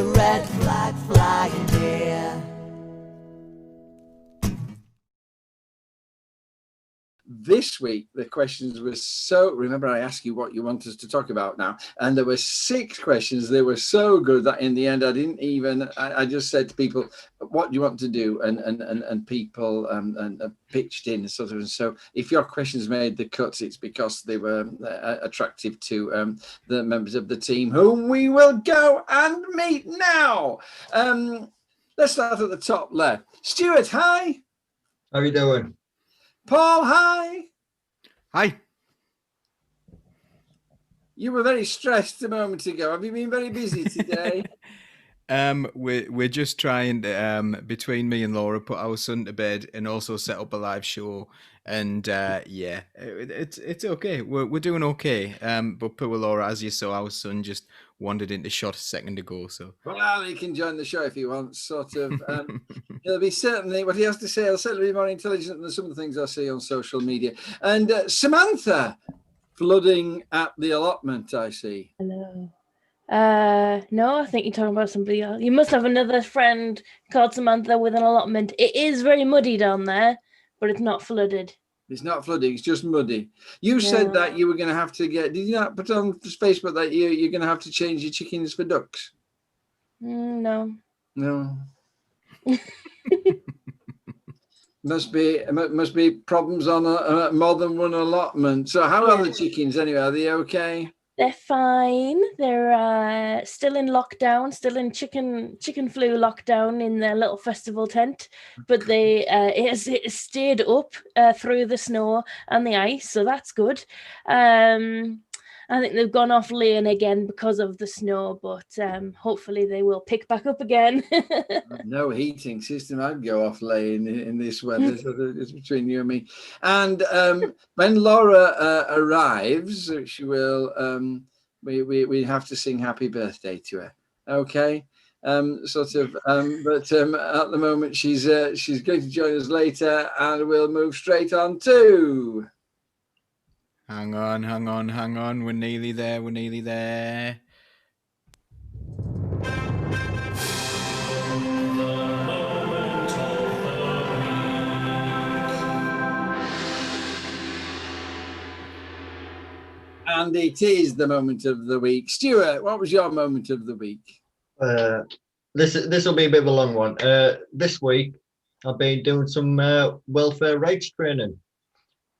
a red flag flying here. This week, the questions were so... Remember, I asked you what you want us to talk about now. And there were 6 questions. They were so good that in the end, I didn't even... I just said to people, what do you want to do? And people pitched in sort of. And so if your questions made the cuts, it's because they were attractive to the members of the team, whom we will go and meet now. Let's start at the top left. Stuart, hi. How are you doing? Paul, hi. Hi. You were very stressed a moment ago. Have you been very busy today? We're just trying to, between me and Laura, put our son to bed and also set up a live show. And yeah, it's okay. We're doing okay. But poor Laura, as you saw, our son just wandered into shot a second ago. So well, he can join the show if he wants. Sort of. He'll be certainly what he has to say. He'll certainly be more intelligent than some of the things I see on social media. And Samantha, flooding at the allotment. I see. Hello. No, I think you're talking about somebody else. You must have another friend called Samantha with an allotment. It is very muddy down there, but it's not flooded. It's not flooding, it's just muddy. You said that you were going to have to get... Did you not put on Facebook that you're going to have to change your chickens for ducks? No. No. Must be problems on more than one allotment. So how are the chickens anyway? Are they okay? They're fine. They're still in lockdown, still in chicken flu lockdown in their little festival tent. But it stayed up through the snow and the ice, so that's good. I think they've gone off laying again because of the snow, but hopefully they will pick back up again. No heating system. I'd go off laying in this weather. So it's between you and me. And when Laura arrives, she will. We have to sing happy birthday to her. Okay. But at the moment she's going to join us later, and we'll move straight on to. Hang on. We're nearly there. And it is the moment of the week. Stuart, what was your moment of the week? This will be a bit of a long one. This week, I've been doing some welfare rights training.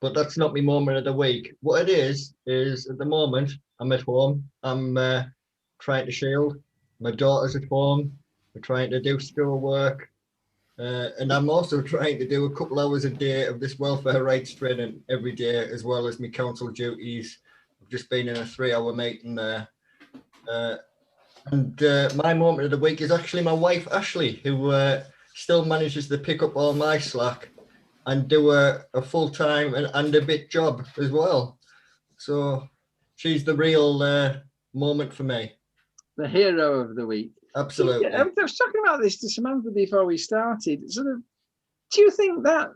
But that's not my moment of the week. What it is at the moment, I'm at home. I'm trying to shield. My daughter's at home. We're trying to do schoolwork. And I'm also trying to do a couple hours a day of this welfare rights training every day, as well as my council duties. I've just been in a 3-hour meeting there. And my moment of the week is actually my wife, Ashley, who still manages to pick up all my slack and do a full-time and a bit job as well. So she's the real moment for me. The hero of the week. Absolutely. I was talking about this to Samantha before we started. Sort of, do you think that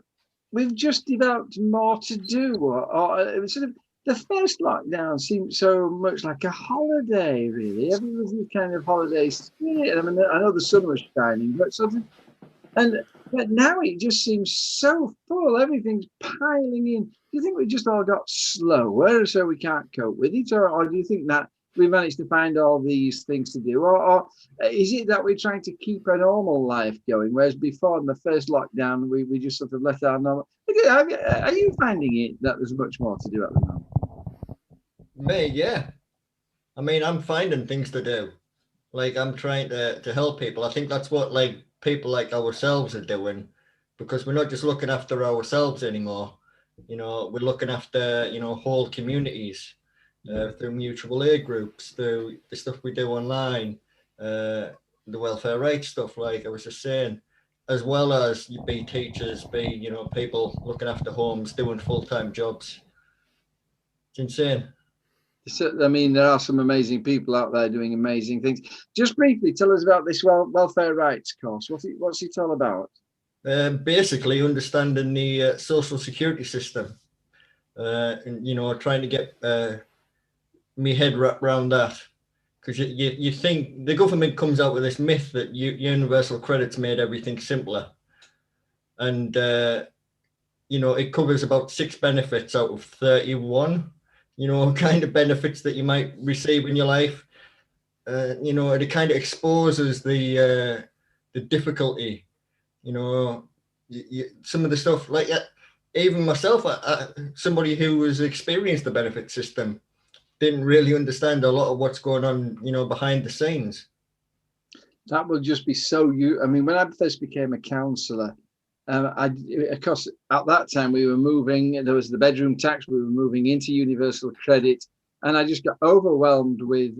we've just developed more to do? Or it was sort of, the first lockdown seemed so much like a holiday, really. Everyone was in kind of holiday spirit. I mean, I know the sun was shining, but sort of, but now it just seems so full. Everything's piling in. Do you think we just all got slower so we can't cope with it? Or do you think that we managed to find all these things to do? Or is it that we're trying to keep a normal life going? Whereas before, in the first lockdown, we just sort of let our normal... Are you finding it that there's much more to do at the moment? Me, yeah. I mean, I'm finding things to do. Like, I'm trying to help people. I think that's what, like, people like ourselves are doing, because we're not just looking after ourselves anymore. You know, we're looking after, you know, whole communities through mutual aid groups, through the stuff we do online, the welfare rights stuff, like I was just saying, as well as you be teachers, be, you know, people looking after homes, doing full-time jobs. It's insane. I mean, there are some amazing people out there doing amazing things. Just briefly, tell us about this welfare rights course. What's it all about? Basically, understanding the social security system, and, you know, trying to get my head wrapped around that, Because you think the government comes out with this myth that universal credit's made everything simpler. And, it covers about 6 benefits out of 31, kind of benefits that you might receive in your life. And it kind of exposes the difficulty, some of the stuff like even myself, somebody who has experienced the benefit system, didn't really understand a lot of what's going on, behind the scenes. That will just be so I mean, when I first became a counsellor, of course, at that time we were moving, there was the bedroom tax, we were moving into universal credit, and I just got overwhelmed with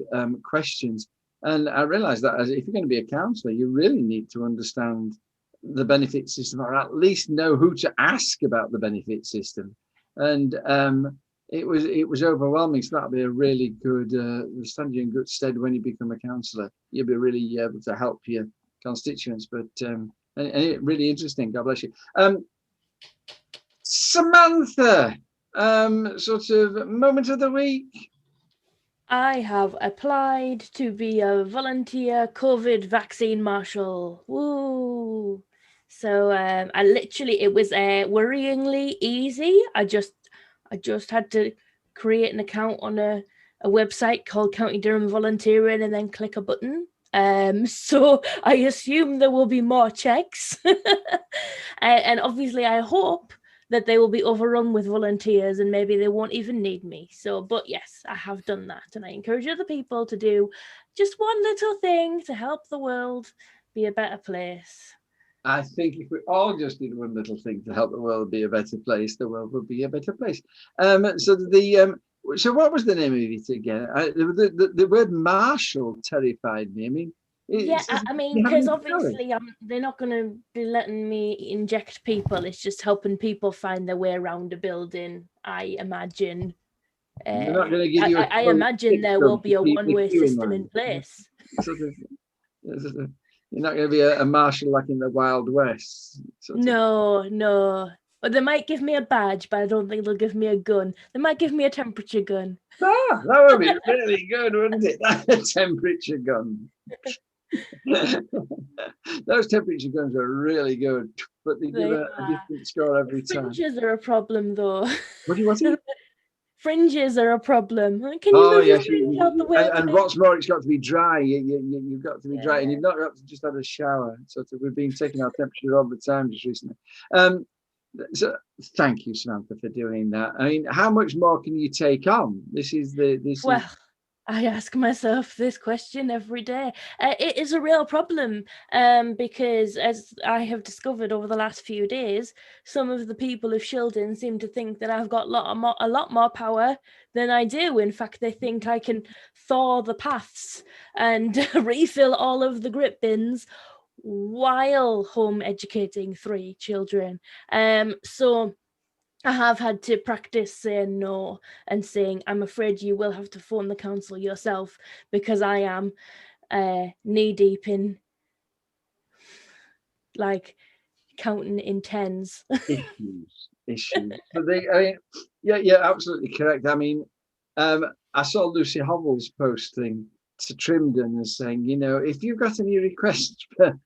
questions. And I realized that if you're going to be a counsellor, you really need to understand the benefit system, or at least know who to ask about the benefit system. And it was overwhelming. So that'll be a really good stand you in good stead when you become a counsellor. You'll be really able to help your constituents. But and really interesting. God bless you, Samantha. Sort of moment of the week. I have applied to be a volunteer COVID vaccine marshal. Woo! So it was worryingly easy. I just had to create an account on a website called County Durham Volunteering and then click a button. So I assume there will be more checks. And obviously I hope that they will be overrun with volunteers and maybe they won't even need me. So, but yes, I have done that. And I encourage other people to do just one little thing to help the world be a better place. I think if we all just did one little thing to help the world be a better place, the world would be a better place. So what was the name of it again? The word marshal terrified me. I mean, because obviously they're not going to be letting me inject people. It's just helping people find their way around a building, I imagine. They're not going to give you I imagine there will be a one-way system in place. You're not going to be a marshal like in the Wild West. No. But they might give me a badge, but I don't think they'll give me a gun. They might give me a temperature gun. Ah, that would be really good, wouldn't it? A temperature gun. Those temperature guns are really good, but they give a different score every time. Fringes are a problem, though. What do you want to? Fringes are a problem. Can you move your fringe out the way? And what's more, it's got to be dry. You've got to be dry, and you've not got to just had a shower. So we've been taking our temperature all the time just recently. So thank you, Samantha, for doing that. I mean, how much more can you take on? I ask myself this question every day. It is a real problem because, as I have discovered over the last few days, some of the people of Shildon seem to think that I've got a lot more power than I do. In fact, they think I can thaw the paths and refill all of the grit bins while home educating 3 children. So I have had to practice saying no and saying, I'm afraid you will have to phone the council yourself because I am knee deep in counting in tens. Issues. So yeah, absolutely correct. I mean, I saw Lucy Hovell's posting to Trimden and saying, if you've got any requests for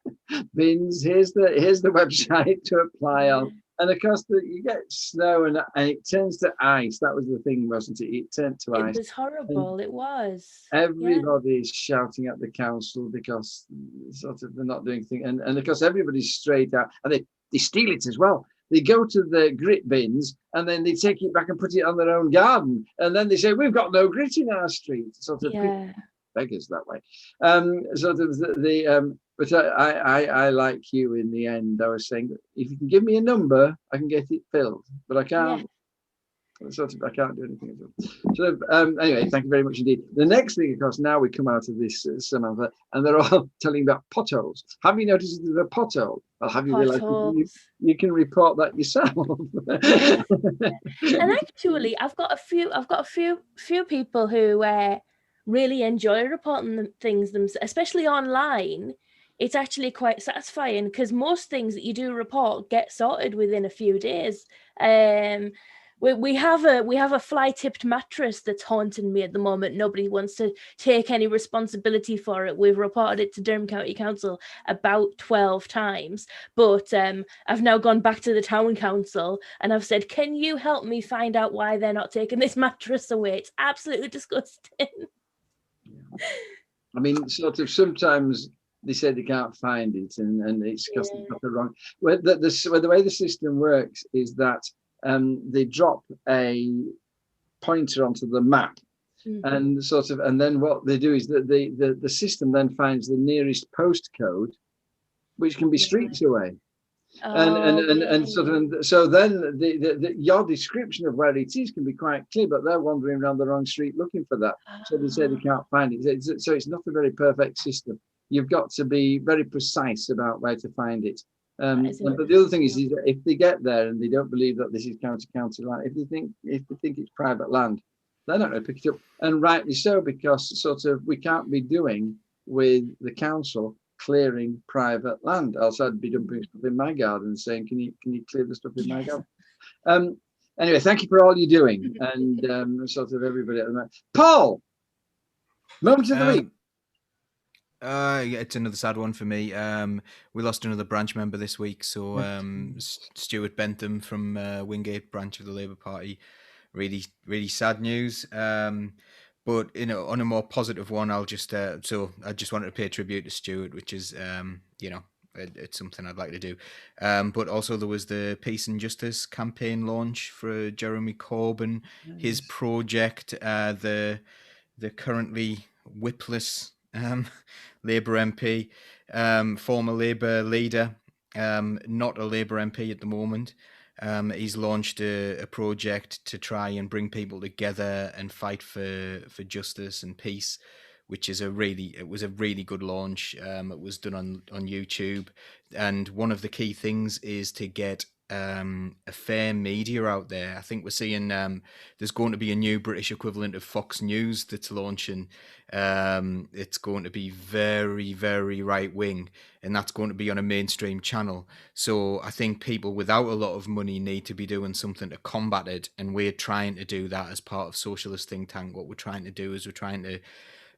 bins, here's the website to apply on. And of course, you get snow and it turns to ice. That was the thing, wasn't it? It turned to ice. It was horrible. And it was. Everybody is shouting at the council because they're not doing things. And of course, everybody's straight out. And they steal it as well. They go to the grit bins and then they take it back and put it on their own garden. And then they say, we've got no grit in our street. Beggars that way. But I like you in the end. I was saying, if you can give me a number, I can get it filled, but I can't. I can't do anything at all. Anyway, thank you very much indeed. The next thing, of course, now we come out of this, Samantha, and they're all telling about potholes. Have you noticed there's a pothole? Or have you realised you can report that yourself? And actually, I've got a few people who really enjoy reporting things themselves, especially online. It's actually quite satisfying because most things that you do report get sorted within a few days. We have a fly-tipped mattress that's haunting me at the moment. Nobody wants to take any responsibility for it. We've reported it to Durham County Council about 12 times, but I've now gone back to the town council and I've said, can you help me find out why they're not taking this mattress away? It's absolutely disgusting. I mean, sort of sometimes they say they can't find it, and it's because they've got the wrong. The way the system works is that they drop a pointer onto the map, and and then what they do is that the system then finds the nearest postcode, which can be streets away. So then your description of where it is can be quite clear, but they're wandering around the wrong street looking for that. So they say they can't find it. So it's not a very perfect system. You've got to be very precise about where to find it. But the other thing is if they get there and they don't believe that this is county land, if they think it's private land, they're not going to pick it up, and rightly so, because we can't be doing with the council clearing private land, else I'd be dumping stuff in my garden saying, can you clear the stuff in my garden? Anyway, thank you for all you're doing, and everybody at the moment. Paul, moment of the week. Yeah, it's another sad one for me. We lost another branch member this week, so Stuart Bentham from Wingate branch of the Labour Party. Really, really sad news. But on a more positive one, I'll just so I just wanted to pay tribute to Stuart, which is it's something I'd like to do. But also there was the Peace and Justice campaign launch for Jeremy Corbyn, his project, the currently whipless Labour MP, former Labour leader, not a Labour MP at the moment. He's launched a project to try and bring people together and fight for justice and peace, which is it was a really good launch. It was done on YouTube, and one of the key things is to get a fair media out there. I think we're seeing there's going to be a new British equivalent of Fox News that's launching. It's going to be very, very right wing, and that's going to be on a mainstream channel. So I think people without a lot of money need to be doing something to combat it, and we're trying to do that as part of Socialist think tank. What we're trying to do is we're trying to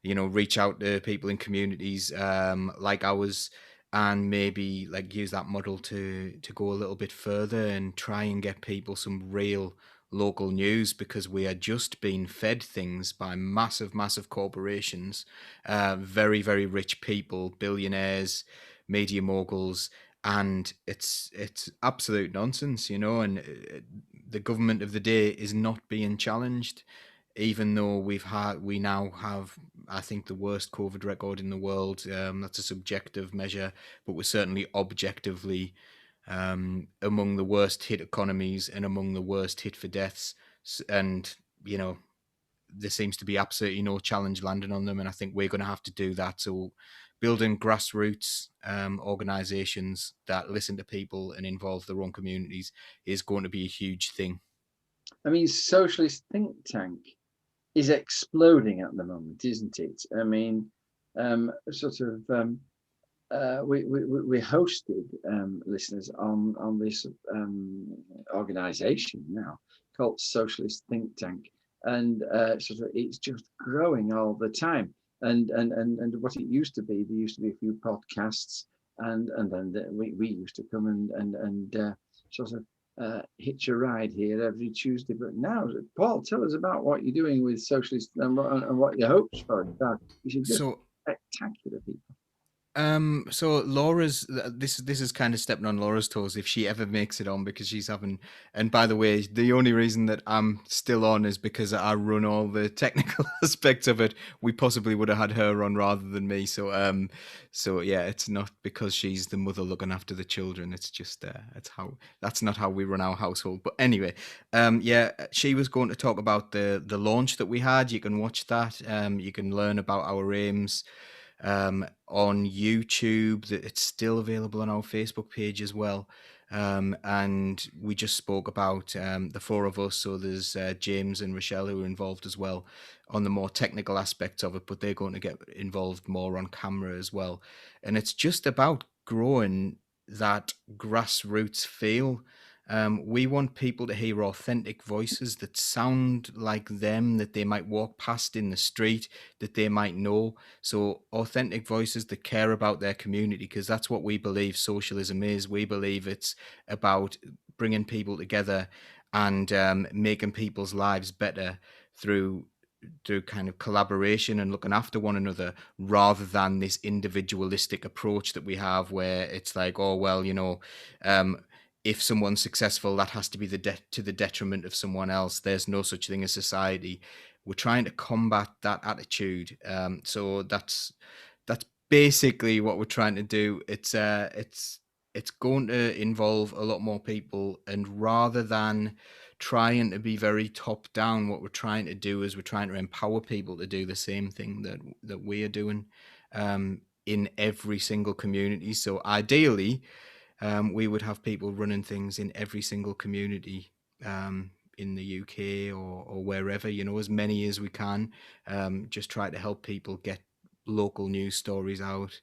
reach out to people in communities like ours, and maybe use that model to go a little bit further and try and get people some real local news, because we are just being fed things by massive corporations, very, very rich people, billionaires, media moguls, and it's absolute nonsense, and the government of the day is not being challenged. Even though we now have, I think, the worst COVID record in the world. That's a subjective measure, but we're certainly objectively among the worst hit economies and among the worst hit for deaths. And, there seems to be absolutely no challenge landing on them. And I think we're going to have to do that. So building grassroots organisations that listen to people and involve their own communities is going to be a huge thing. I mean, Socialist think tank is exploding at the moment, isn't it? I mean, we hosted listeners on this organisation now called Socialist Think Tank, and it's just growing all the time. And what it used to be, there used to be a few podcasts, and then we used to come and hitch a ride here every Tuesday. But now, Paul, tell us about what you're doing with Socialist and what your hopes for it. You should just spectacular people. So Laura's this is kind of stepping on Laura's toes if she ever makes it on, because she's having, and by the way, the only reason that I'm still on is because I run all the technical aspects of it. We possibly would have had her on rather than me. So yeah, it's not because she's the mother looking after the children. It's just that's not how we run our household. But anyway, she was going to talk about the launch that we had. You can watch that. You can learn about our aims on YouTube. That it's still available on our Facebook page as well. And we just spoke about the four of us. So there's James and Rochelle who are involved as well on the more technical aspects of it, but they're going to get involved more on camera as well. And it's just about growing that grassroots feel. We want people to hear authentic voices that sound like them, that they might walk past in the street, that they might know. So authentic voices that care about their community, because that's what we believe socialism is. We believe it's about bringing people together and making people's lives better through kind of collaboration and looking after one another, rather than this individualistic approach that we have, where it's like, oh well, if someone's successful, that has to be to the detriment of someone else. There's no such thing as society. We're trying to combat that attitude. So that's basically what we're trying to do. It's going to involve a lot more people, and rather than trying to be very top down, what we're trying to do is we're trying to empower people to do the same thing that we are doing in every single community. So ideally, we would have people running things in every single community in the UK or wherever, as many as we can. Just try to help people get local news stories out,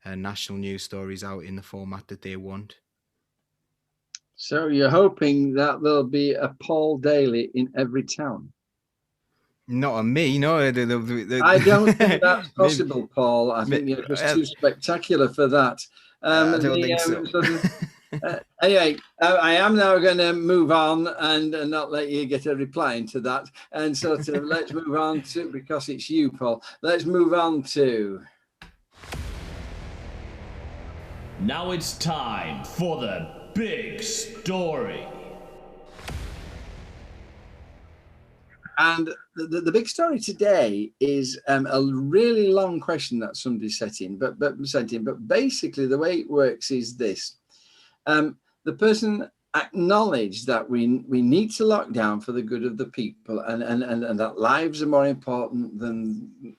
national news stories out in the format that they want. So you're hoping that there'll be a Paul Daly in every town? Not on me, no. I don't think that's possible, Paul. I think you're just too spectacular for that. I don't think so. Anyway, I am now going to move on and not let you get a reply into that. And sort of let's move on to, because it's you, Paul, let's move on to... Now it's time for the big story. And the big story today is a really long question that somebody sent in. But basically the way it works is this. The person acknowledged that we need to lock down for the good of the people, and that lives are more important than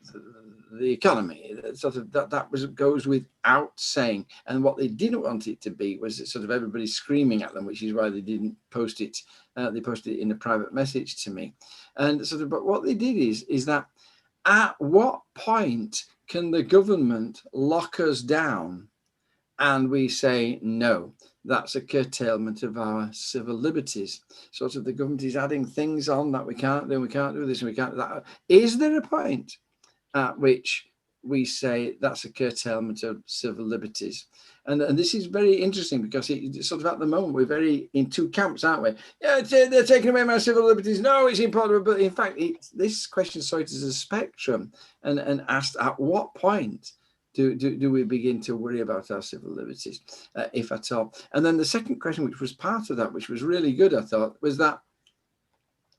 the economy. Sort of that goes without saying. And what they didn't want it to be was sort of everybody screaming at them, which is why they didn't post it. They posted it in a private message to me. And sort of, but what they did is that at what point can the government lock us down? And we say no. That's a curtailment of our civil liberties. Sort of the government is adding things on that we can't do this, and we can't do that. Is there a point at which we say that's a curtailment of civil liberties? And this is very interesting, because it sort of at the moment we're very in two camps, aren't we? Yeah, they're taking away my civil liberties. No, it's important. But in fact, this question saw it as a spectrum and asked at what point do we begin to worry about our civil liberties, if at all? And then the second question, which was part of that, which was really good, I thought, was that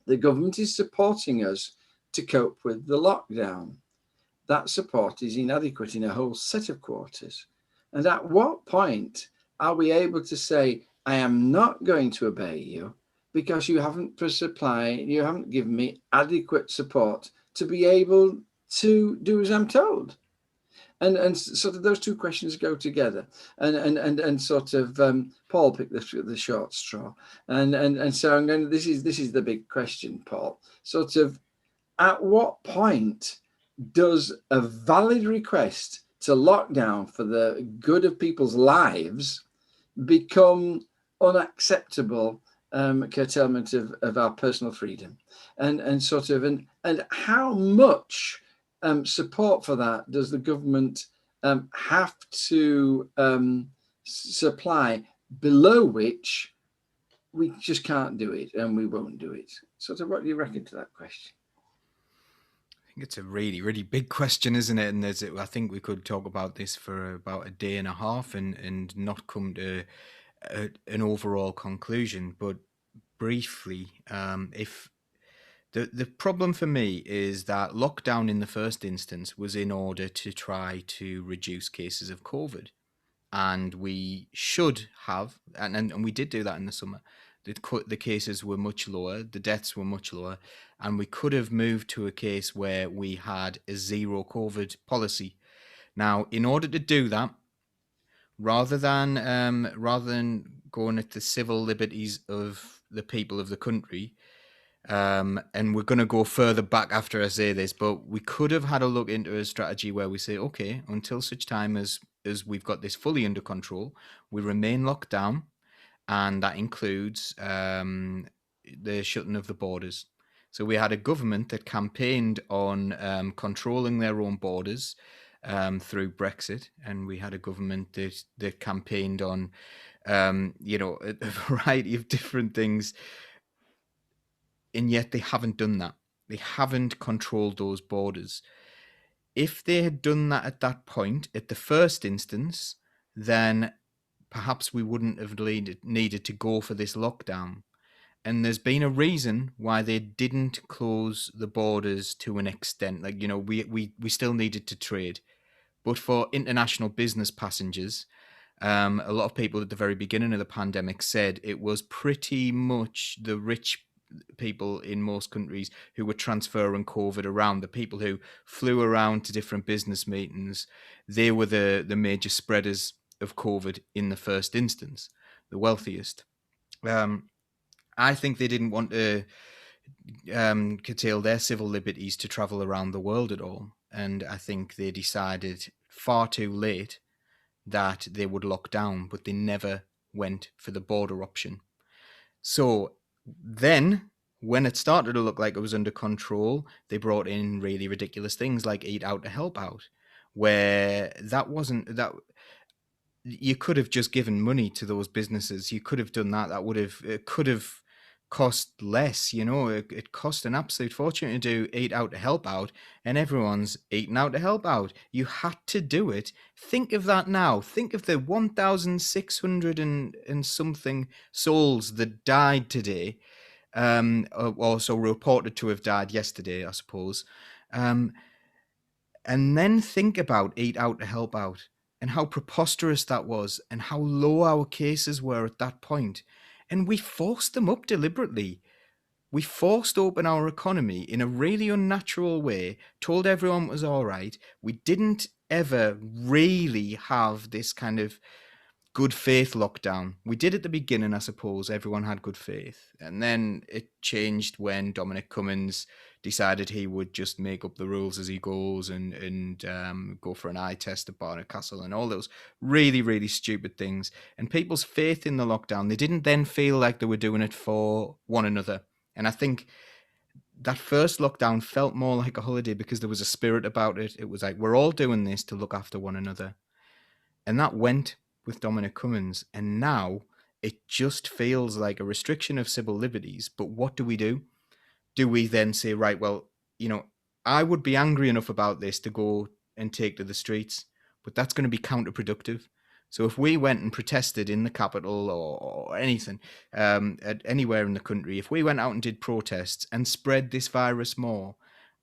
the government is supporting us to cope with the lockdown. That support is inadequate in a whole set of quarters. And at what point are we able to say, I am not going to obey you because you haven't given me adequate support to be able to do as I'm told? And sort of those two questions go together, and sort of Paul picked the short straw, and so I'm going. This is the big question, Paul. Sort of, at what point does a valid request to lock down for the good of people's lives become unacceptable curtailment of our personal freedom, and sort of and how much support for that does the government have to supply, below which we just can't do it and we won't do it? Sort of, what do you reckon to that question? I think it's a really, really big question, isn't it? And I think we could talk about this for about a day and a half and not come to an overall conclusion. But briefly, if the problem for me is that lockdown in the first instance was in order to try to reduce cases of COVID. And we should have, and we did do that in the summer. The cases were much lower, the deaths were much lower, and we could have moved to a case where we had a zero COVID policy. Now, in order to do that, rather than going at the civil liberties of the people of the country, and we're going to go further back after I say this, but we could have had a look into a strategy where we say, okay, until such time as we've got this fully under control, we remain locked down, and that includes the shutting of the borders. So we had a government that campaigned on controlling their own borders through Brexit, and we had a government that campaigned on, a variety of different things, and yet they haven't done that. They haven't controlled those borders. If they had done that at that point, at the first instance, then perhaps we wouldn't have needed to go for this lockdown. And there's been a reason why they didn't close the borders to an extent. Like, we still needed to trade. But for international business passengers, a lot of people at the very beginning of the pandemic said it was pretty much the rich people in most countries who were transferring COVID around. The people who flew around to different business meetings, they were the major spreaders of COVID in the first instance, the wealthiest. I think they didn't want to curtail their civil liberties to travel around the world at all. And I think they decided far too late that they would lock down, but they never went for the border option. So then, when it started to look like it was under control, they brought in really ridiculous things like Eat Out to Help Out, where that you could have just given money to those businesses. You could have done that. It could have cost less. It cost an absolute fortune to do Eat Out to Help Out, and everyone's eating out to help out. You had to do it. Think of that now. Think of the 1,600 and something souls that died today, also reported to have died yesterday, I suppose. And then think about Eat Out to Help Out and how preposterous that was and how low our cases were at that point. And we forced them up deliberately. We forced open our economy in a really unnatural way, told everyone it was all right. We didn't ever really have this kind of good faith lockdown. We did at the beginning, I suppose. Everyone had good faith. And then it changed when Dominic Cummings decided he would just make up the rules as he goes and go for an eye test at Barnard Castle and all those really, really stupid things. And people's faith in the lockdown, they didn't then feel like they were doing it for one another. And I think that first lockdown felt more like a holiday because there was a spirit about it. It was like, we're all doing this to look after one another. And that went with Dominic Cummings. And now it just feels like a restriction of civil liberties. But what do? Do we then say, right, well, I would be angry enough about this to go and take to the streets, but that's going to be counterproductive. So if we went and protested in the capital or anything, anywhere in the country, if we went out and did protests and spread this virus more,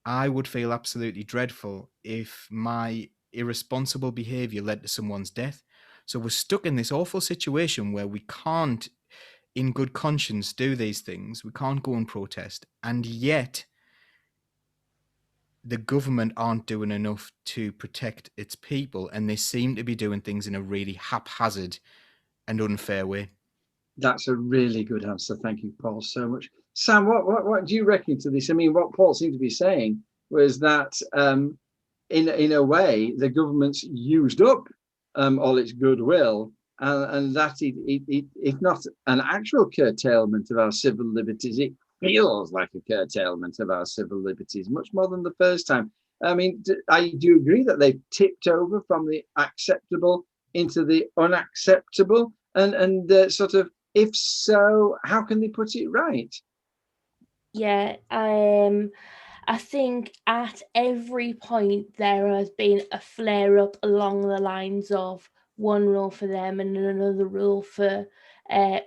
I would feel absolutely dreadful if my irresponsible behavior led to someone's death. So we're stuck in this awful situation where we can't, in good conscience, do these things. We can't go and protest. And yet, the government aren't doing enough to protect its people, and they seem to be doing things in a really haphazard and unfair way. That's a really good answer. Thank you, Paul, so much. Sam, what do you reckon to this? I mean, what Paul seemed to be saying was that in a way, the government's used up all its goodwill, and that if not an actual curtailment of our civil liberties, it feels like a curtailment of our civil liberties, much more than the first time. I mean, I do agree that they've tipped over from the acceptable into the unacceptable, and sort of, if so, how can they put it right? Yeah, I think at every point there has been a flare up along the lines of one rule for them and another rule for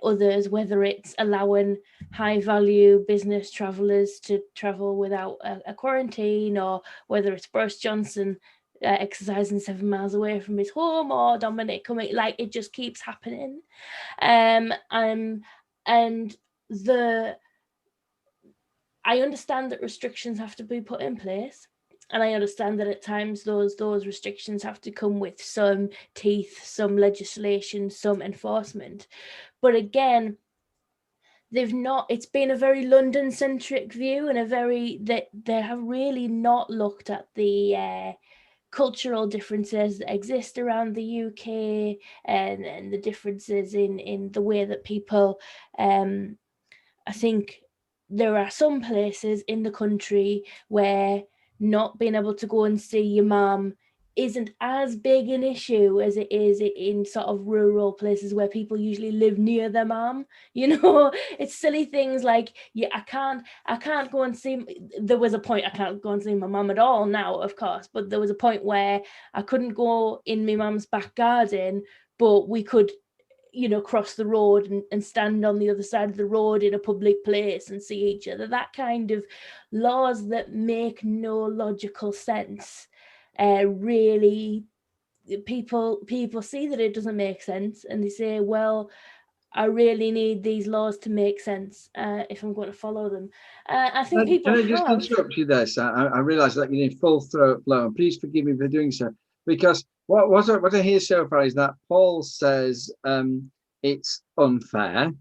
others, whether it's allowing high value business travellers to travel without a quarantine, or whether it's Boris Johnson exercising 7 miles away from his home, or Dominic coming, like it just keeps happening. And I understand that restrictions have to be put in place, and I understand that at times those restrictions have to come with some teeth, some legislation, some enforcement. But again, it's been a very London-centric view, and they have really not looked at the cultural differences that exist around the UK, and the differences in the way that people, I think there are some places in the country where not being able to go and see your mum isn't as big an issue as it is in sort of rural places where people usually live near their mum. It's silly things like, yeah, I can't go and see. There was a point I can't go and see my mum at all now, of course, but there was a point where I couldn't go in my mum's back garden, but we could cross the road and stand on the other side of the road in a public place and see each other. That kind of laws that make no logical sense, really, people see that it doesn't make sense, and they say, well, I really need these laws to make sense if I'm going to follow them. I think people Can I just interrupt you there, sir? I realise that you're in full throat flow, and please forgive me for doing so, because what I hear so far is that Paul says it's unfair.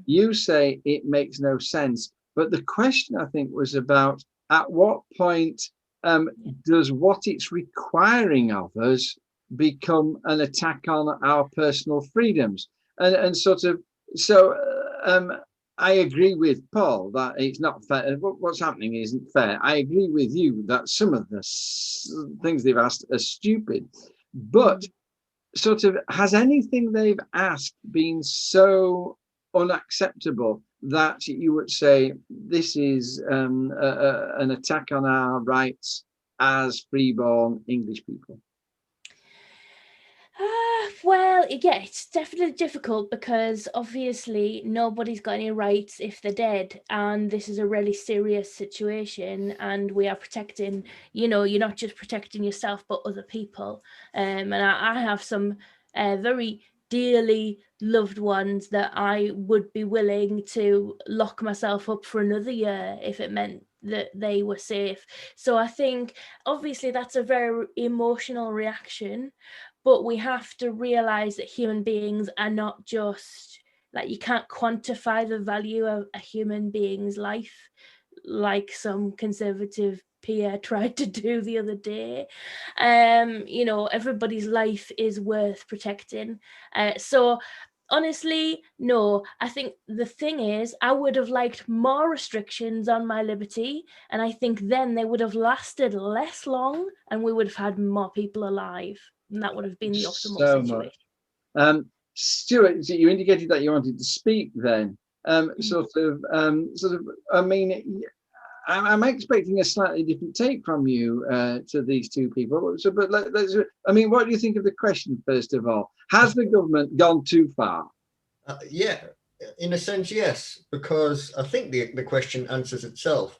You say it makes no sense, but the question, I think, was about at what point does what it's requiring of us become an attack on our personal freedoms? And sort of, so I agree with Paul that it's not fair. What's happening isn't fair. I agree with you that some of the things they've asked are stupid, but sort of, has anything they've asked been so unacceptable that you would say this is an attack on our rights as freeborn English people? Well, yeah, it's definitely difficult because obviously nobody's got any rights if they're dead, and this is a really serious situation, and we are protecting, you're not just protecting yourself but other people. And I have some very dearly loved ones that I would be willing to lock myself up for another year if it meant that they were safe. So I think obviously that's a very emotional reaction, but we have to realize that human beings are not just, like, you can't quantify the value of a human being's life like some conservative peer tried to do the other day. Everybody's life is worth protecting. So honestly, no, I think the thing is, I would have liked more restrictions on my liberty, and I think then they would have lasted less long and we would have had more people alive, and that would have been the optimal situation. Much. Stuart, you indicated that you wanted to speak then. I mean, I'm expecting a slightly different take from you to these two people. So, but I mean, what do you think of the question, first of all? Has the government gone too far? Yeah, in a sense, yes, because I think the question answers itself.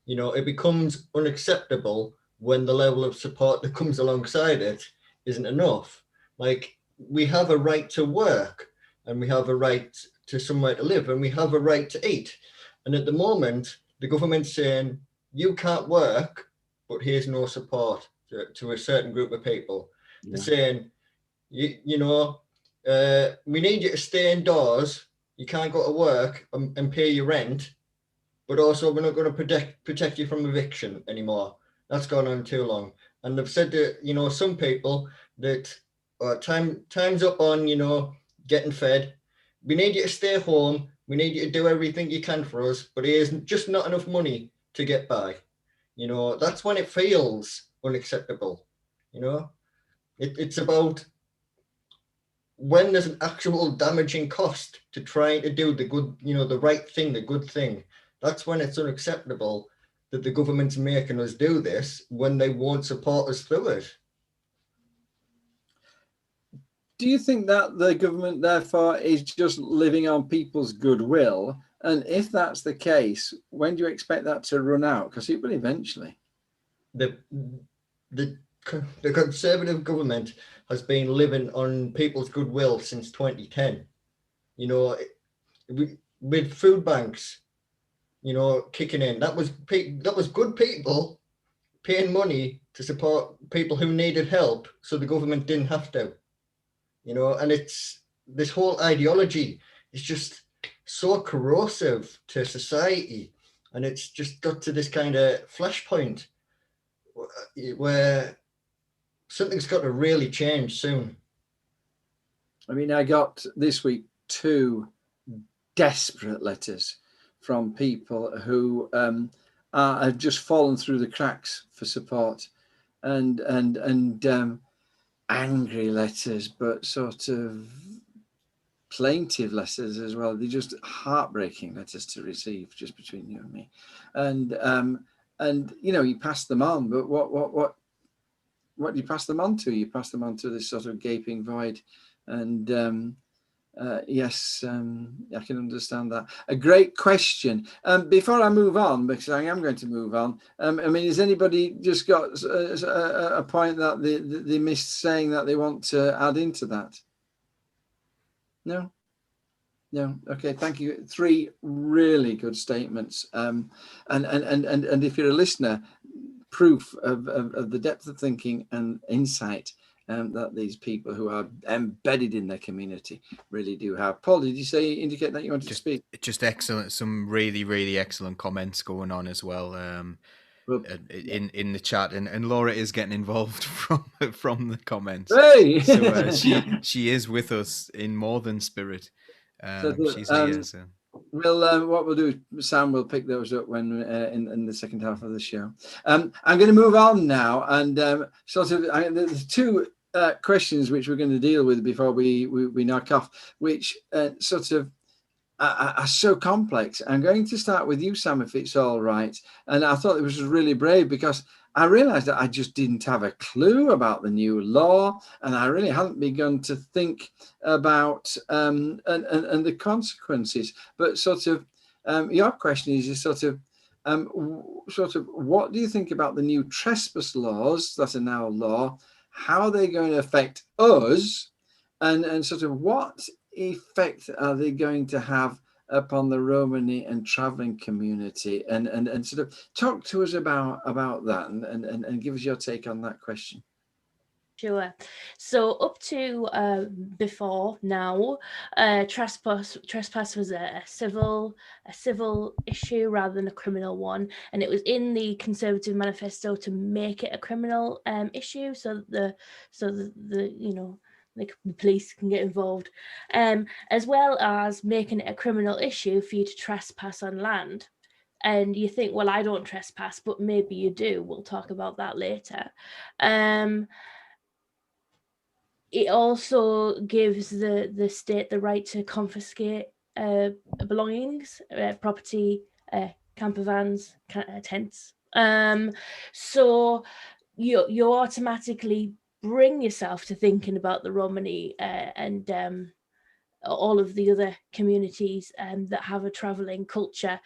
It becomes unacceptable when the level of support that comes alongside it isn't enough. Like, we have a right to work, and we have a right to somewhere to live, and we have a right to eat. And at the moment, the government's saying, you can't work, but here's no support to a certain group of people. Yeah. They're saying, we need you to stay indoors. You can't go to work and pay your rent, but also we're not going to protect you from eviction anymore. That's gone on too long. And they've said to, some people that time's up on, getting fed. We need you to stay home. We need you to do everything you can for us, but here's just not enough money to get by. That's when it feels unacceptable. It's about when there's an actual damaging cost to trying to do the good, the right thing, the good thing. That's when it's unacceptable that the government's making us do this when they won't support us through it. Do you think that the government, therefore, is just living on people's goodwill? And if that's the case, when do you expect that to run out? Because it will eventually. The Conservative government has been living on people's goodwill since 2010. With food banks, kicking in, that was good people paying money to support people who needed help, so the government didn't have to. And it's this whole ideology is just so corrosive to society, and it's just got to this kind of flashpoint where something's got to really change soon. I mean, I got this week 2 desperate letters from people who have just fallen through the cracks for support, and angry letters, but sort of plaintive letters as well. They're just heartbreaking letters to receive, just between you and me. And you know, you pass them on, but what do you pass them on to? You pass them on to this sort of gaping void. And yes, I can understand that. A great question. Before I move on, because I am going to move on, I mean, has anybody just got a point that they missed saying that they want to add into that? No? No. Okay, thank you. 3 really good statements. And if you're a listener, proof of the depth of thinking and insight that these people who are embedded in their community really do have. Paul, did you indicate that you wanted to speak? Just excellent. Some really, really excellent comments going on as well in the chat, and Laura is getting involved from the comments. Hey! So she is with us in more than spirit. She's here. So. What we'll do, Sam will pick those up when in the second half of the show. I'm going to move on now, and there's 2 questions which we're going to deal with before we knock off, which sort of are so complex. I'm going to start with you, Sam, if it's all right. And I thought it was really brave because I realized that I just didn't have a clue about the new law, and I really hadn't begun to think about and the consequences. But sort of your question is sort of what do you think about the new trespass laws that are now law? How are they going to affect us, and sort of what effect are they going to have upon the Roman and travelling community, and sort of talk to us about that and give us your take on that question. Sure. So up to before now, trespass was a civil issue rather than a criminal one, and it was in the Conservative manifesto to make it a criminal issue, so the you know, like the police can get involved, as well as making it a criminal issue for you to trespass on land. And you think, well, I don't trespass, but maybe you do. We'll talk about that later. It also gives the state the right to confiscate belongings, property, camper vans, tents. So you automatically bring yourself to thinking about the Romani and all of the other communities that have a travelling culture,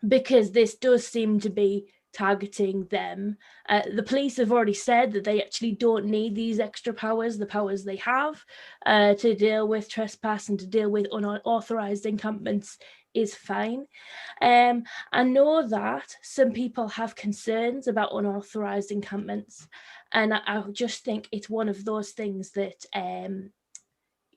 because this does seem to be targeting them. The police have already said that they actually don't need these extra powers. The powers they have to deal with trespass and to deal with unauthorized encampments is fine. I know that some people have concerns about unauthorized encampments, and I just think it's one of those things that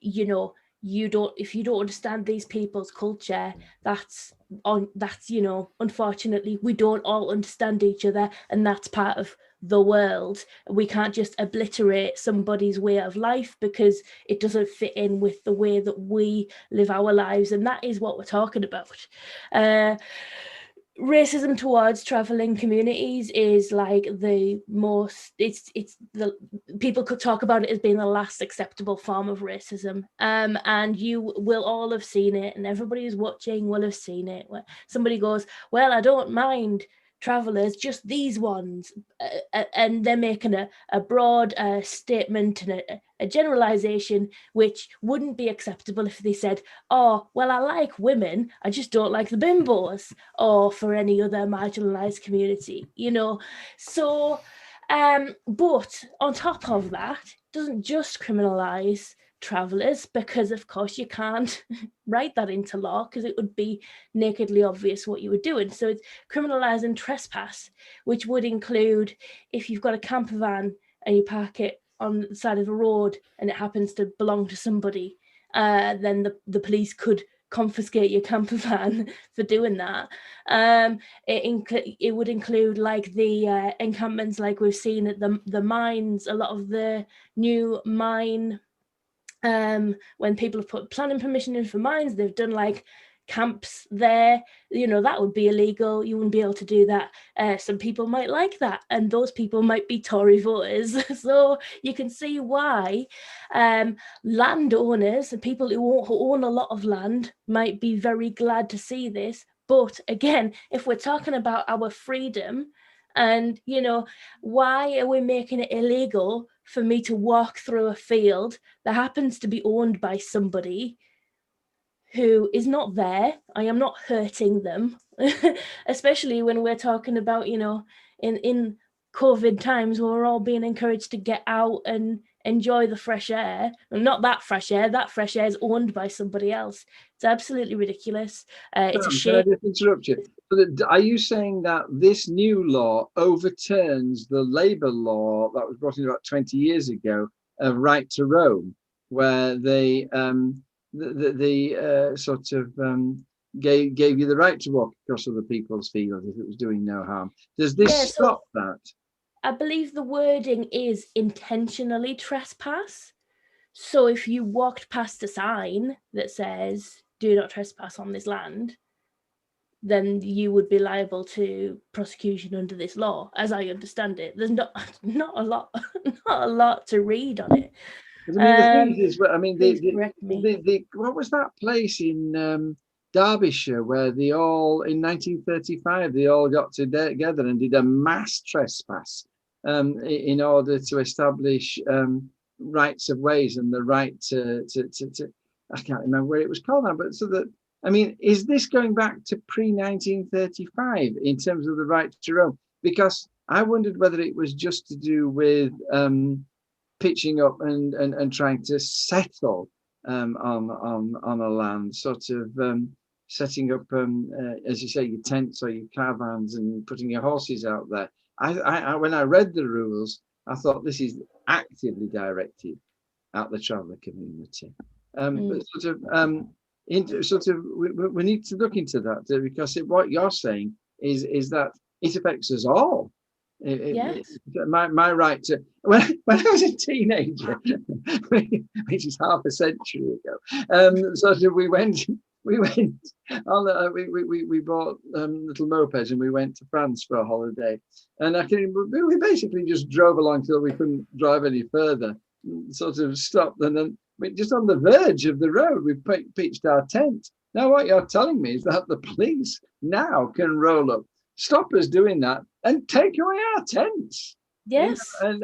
if you don't understand these people's culture, that's unfortunately we don't all understand each other, and that's part of the world. We can't just obliterate somebody's way of life because it doesn't fit in with the way that we live our lives, and that is what we're talking about. Racism towards traveling communities is like the most, people could talk about it as being the last acceptable form of racism, and you will all have seen it, and everybody who's watching will have seen it, where somebody goes, well, I don't mind travelers, just these ones, and they're making a broad statement and a generalization which wouldn't be acceptable if they said, oh, well, I like women, I just don't like the bimbos, or for any other marginalized community, so but on top of that, it doesn't just criminalize travelers, because of course you can't write that into law because it would be nakedly obvious what you were doing. So it's criminalizing trespass, which would include if you've got a camper van and you park it on the side of a road and it happens to belong to somebody, then the police could confiscate your camper van for doing that. It would include like the encampments like we've seen at the mines, a lot of the new mine, when people have put planning permission in for mines, they've done like camps there. That would be illegal. You wouldn't be able to do that. Some people might like that, and those people might be Tory voters. So you can see why landowners and people who own a lot of land might be very glad to see this. But again, if we're talking about our freedom, and why are we making it illegal for me to walk through a field that happens to be owned by somebody who is not there? I am not hurting them, especially when we're talking about, in COVID times, where we're all being encouraged to get out and enjoy the fresh air. And not that fresh air is owned by somebody else. It's absolutely ridiculous. It's a shame. Can I just interrupt you? Are you saying that this new law overturns the Labour law that was brought in about 20 years ago, of right to roam, where they sort of gave you the right to walk across other people's fields if it was doing no harm? Does this stop that? I believe the wording is intentionally trespass. So if you walked past a sign that says "Do not trespass on this land," then you would be liable to prosecution under this law, as I understand it. There's not a lot to read on it. I mean, the thing is, I mean, what was that place in Derbyshire where they all, in 1935, they all got together and did a mass trespass in order to establish rights of ways and the right to I can't remember what it was called now, but so that, I mean, is this going back to pre-1935 in terms of the right to roam? Because I wondered whether it was just to do with pitching up and trying to settle on a land, sort of setting up, as you say, your tents or your caravans and putting your horses out there. I when I read the rules, I thought this is actively directed at the traveller community. But we need to look into that, because what you're saying is that it affects us all. My right to, when I was a teenager, which is half a century ago, we went on we bought little mopeds and we went to France for a holiday, and we basically just drove along till we couldn't drive any further, sort of stopped, and then just on the verge of the road we pitched our tent. Now what you're telling me is that the police now can roll up, stop us doing that, and take away our tents. Yes. And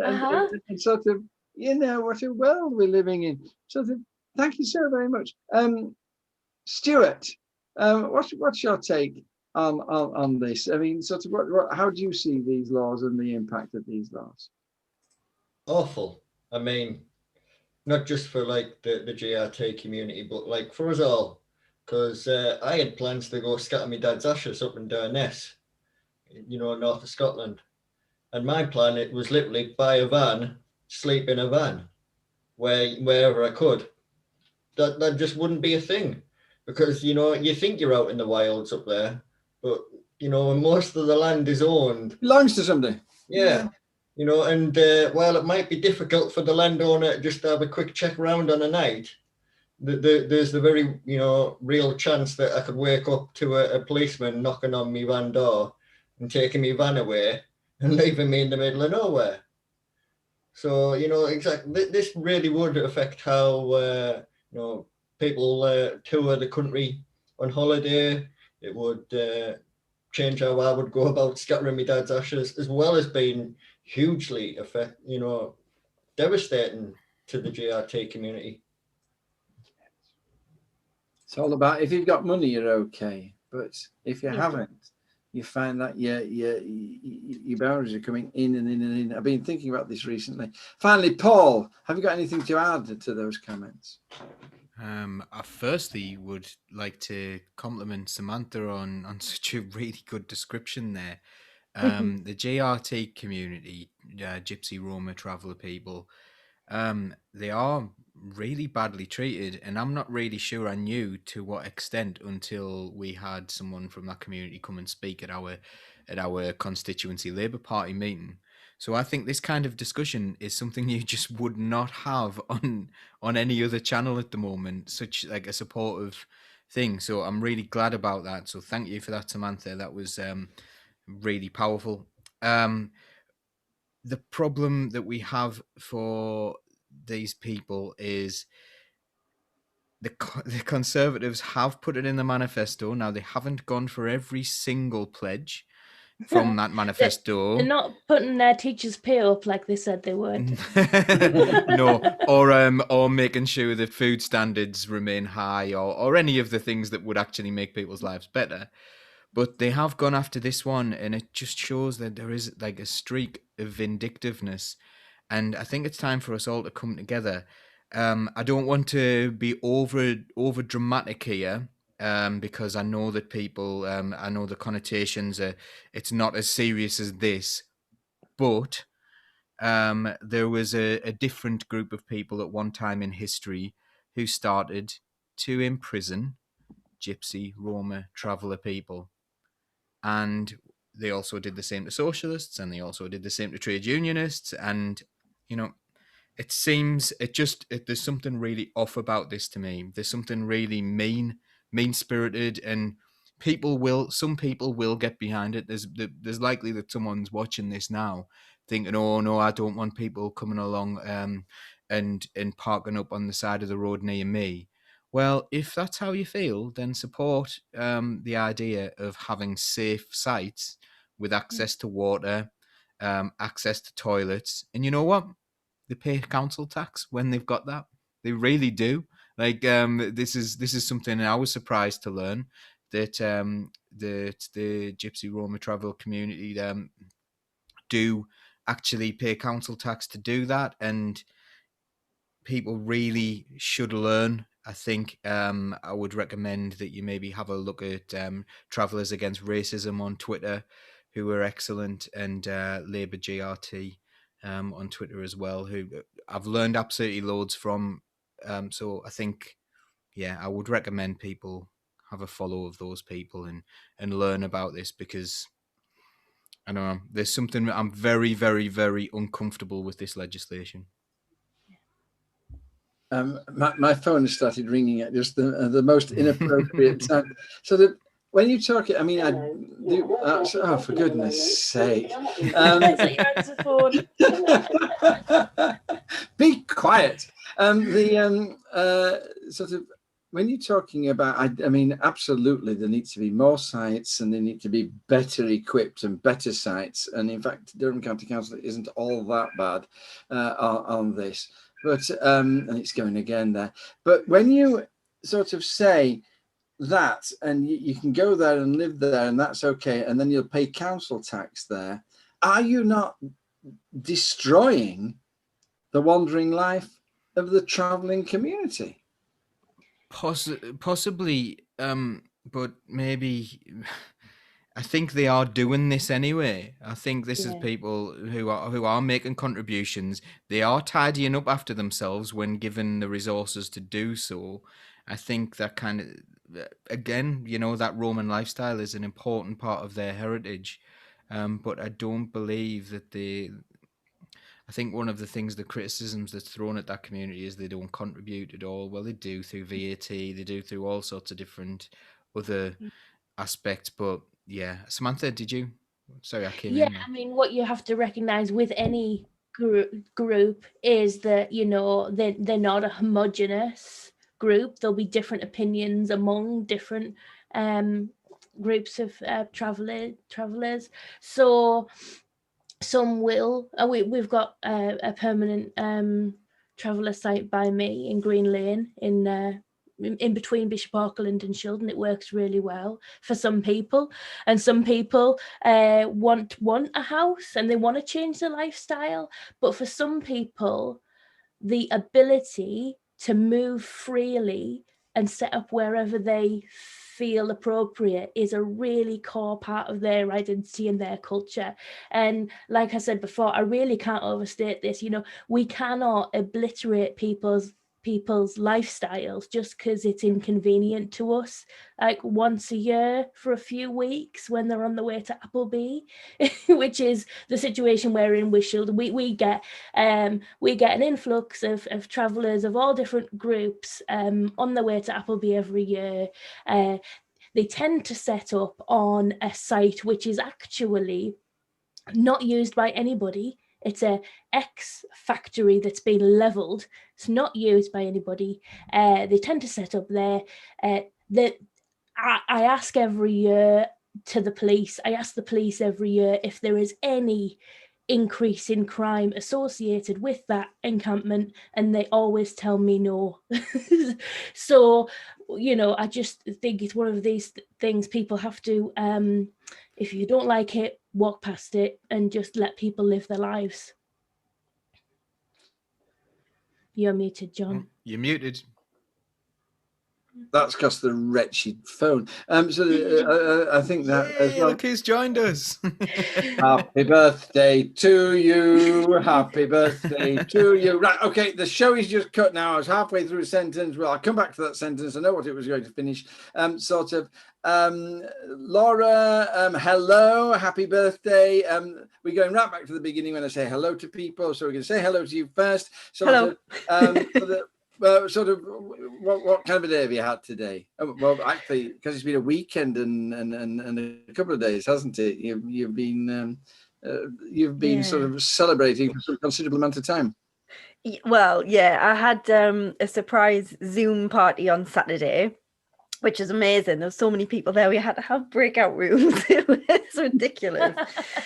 sort of, what a world we're living in. Sort of, thank you so very much. Stuart, what's your take on this? I mean, sort of, how do you see these laws and the impact of these laws? Awful. I mean, not just for like the GRT community, but like for us all, because I had plans to go scatter my dad's ashes up and down Ness, north of Scotland. And my plan, it was literally buy a van, sleep in a van, wherever I could. That just wouldn't be a thing, because, you think you're out in the wilds up there, but, most of the land is owned. Belongs to somebody. Yeah. And while it might be difficult for the landowner just to have a quick check around on a night, there's the very, real chance that I could wake up to a policeman knocking on my van door and taking my van away and leaving me in the middle of nowhere. So, exactly, this really would affect how, people tour the country on holiday. It would change how I would go about scattering my dad's ashes, as well as being hugely devastating to the GRT community. It's all about, if you've got money, you're okay. But if you haven't, you find that your boundaries are coming in and in and in. I've been thinking about this recently. Finally, Paul, have you got anything to add to those comments? I firstly would like to compliment Samantha on such a really good description there. The JRT community, Gypsy, Roma, Traveller people, They are really badly treated, and I'm not really sure I knew to what extent until we had someone from that community come and speak at our constituency Labour Party meeting. So I think this kind of discussion is something you just would not have on any other channel at the moment, such like a supportive thing. So I'm really glad about that. So thank you for that, Samantha. That was really powerful. The problem that we have for these people is the Conservatives have put it in the manifesto. Now, they haven't gone for every single pledge from that manifesto. They're not putting their teachers' pay up like they said they would. No, or making sure that food standards remain high, or any of the things that would actually make people's lives better. But they have gone after this one, and it just shows that there is like a streak of vindictiveness. And I think it's time for us all to come together. I don't want to be over dramatic here, because I know that people, I know the connotations are, it's not as serious as this, but there was a different group of people at one time in history who started to imprison Gypsy, Roma, Traveller people. And they also did the same to socialists, and they also did the same to trade unionists. And, you know, it seems there's something really off about this to me. There's something really mean-spirited, and some people will get behind it. There's likely that someone's watching this now thinking, oh no, I don't want people coming along and parking up on the side of the road near me. Well, if that's how you feel, then support the idea of having safe sites with access to water, access to toilets. And you know what? They pay council tax when they've got that. They really do. Like, this is something I was surprised to learn, that the Gypsy Roma travel community do actually pay council tax to do that, and people really should learn. I think I would recommend that you maybe have a look at Travellers Against Racism on Twitter, who are excellent, and Labour GRT on Twitter as well, who I've learned absolutely loads from. So I think, yeah, I would recommend people have a follow of those people and learn about this, because I don't know, there's something, I'm very, very, very uncomfortable with this legislation. My phone started ringing at just the most inappropriate time. So that when you talk, I mean, oh, for goodness sake. Is that your answer phone? Be quiet. Sort of, when you're talking about, I mean, absolutely, there needs to be more sites, and they need to be better equipped and better sites. And in fact, Durham County Council isn't all that bad on this. But and it's going again there. But when you sort of say that, and you can go there and live there, and that's okay, and then you'll pay council tax there, are you not destroying the wandering life of the travelling community? Possibly, but maybe. I think they are doing this anyway. I think this is people who are making contributions. They are tidying up after themselves when given the resources to do so. I think that kind of, again, you know, that Roman lifestyle is an important part of their heritage. But I don't believe that I think one of the things, the criticisms that's thrown at that community is they don't contribute at all. Well, they do through VAT, they do through all sorts of different other aspects, but yeah. Samantha, did you? Sorry, I came in. Yeah, I mean, what you have to recognize with any group is that, you know, they're not a homogenous group. There'll be different opinions among different groups of travelers. So some will. We've got a permanent traveller site by me in Green Lane in between Bishop Auckland and Shildon. It works really well for some people, and some people want a house and they want to change their lifestyle. But for some people, the ability to move freely and set up wherever they feel appropriate is a really core part of their identity and their culture. And like I said before, I really can't overstate this. You know, we cannot obliterate people's lifestyles just because it's inconvenient to us, like once a year for a few weeks when they're on the way to Appleby, which is the situation we're in with Shield. We get an influx of travellers of all different groups on their way to Appleby every year. They tend to set up on a site which is actually not used by anybody. It's a ex-factory that's been levelled. It's not used by anybody. They tend to set up there. I ask every year to the police. I ask the police every year if there is any increase in crime associated with that encampment, and they always tell me no. So, you know, I just think it's one of these things people have to, if you don't like it, walk past it and just let people live their lives. You're muted, John. You're muted. That's because the wretched phone. I think that as well. Look who's joined us. Happy birthday to you. Happy birthday to you. Right, okay, the show is just cut now. I was halfway through a sentence. Well, I'll come back to that sentence. I know what it was going to finish. Laura, hello, happy birthday. We're going right back to the beginning when I say hello to people. So we're going to say hello to you first. Hello. What kind of a day have you had today? Well, actually, because it's been a weekend and a couple of days, hasn't it? You've been sort of celebrating for some considerable amount of time. Well, yeah, I had a surprise Zoom party on Saturday, which is amazing. There were so many people there. We had to have breakout rooms. It was ridiculous.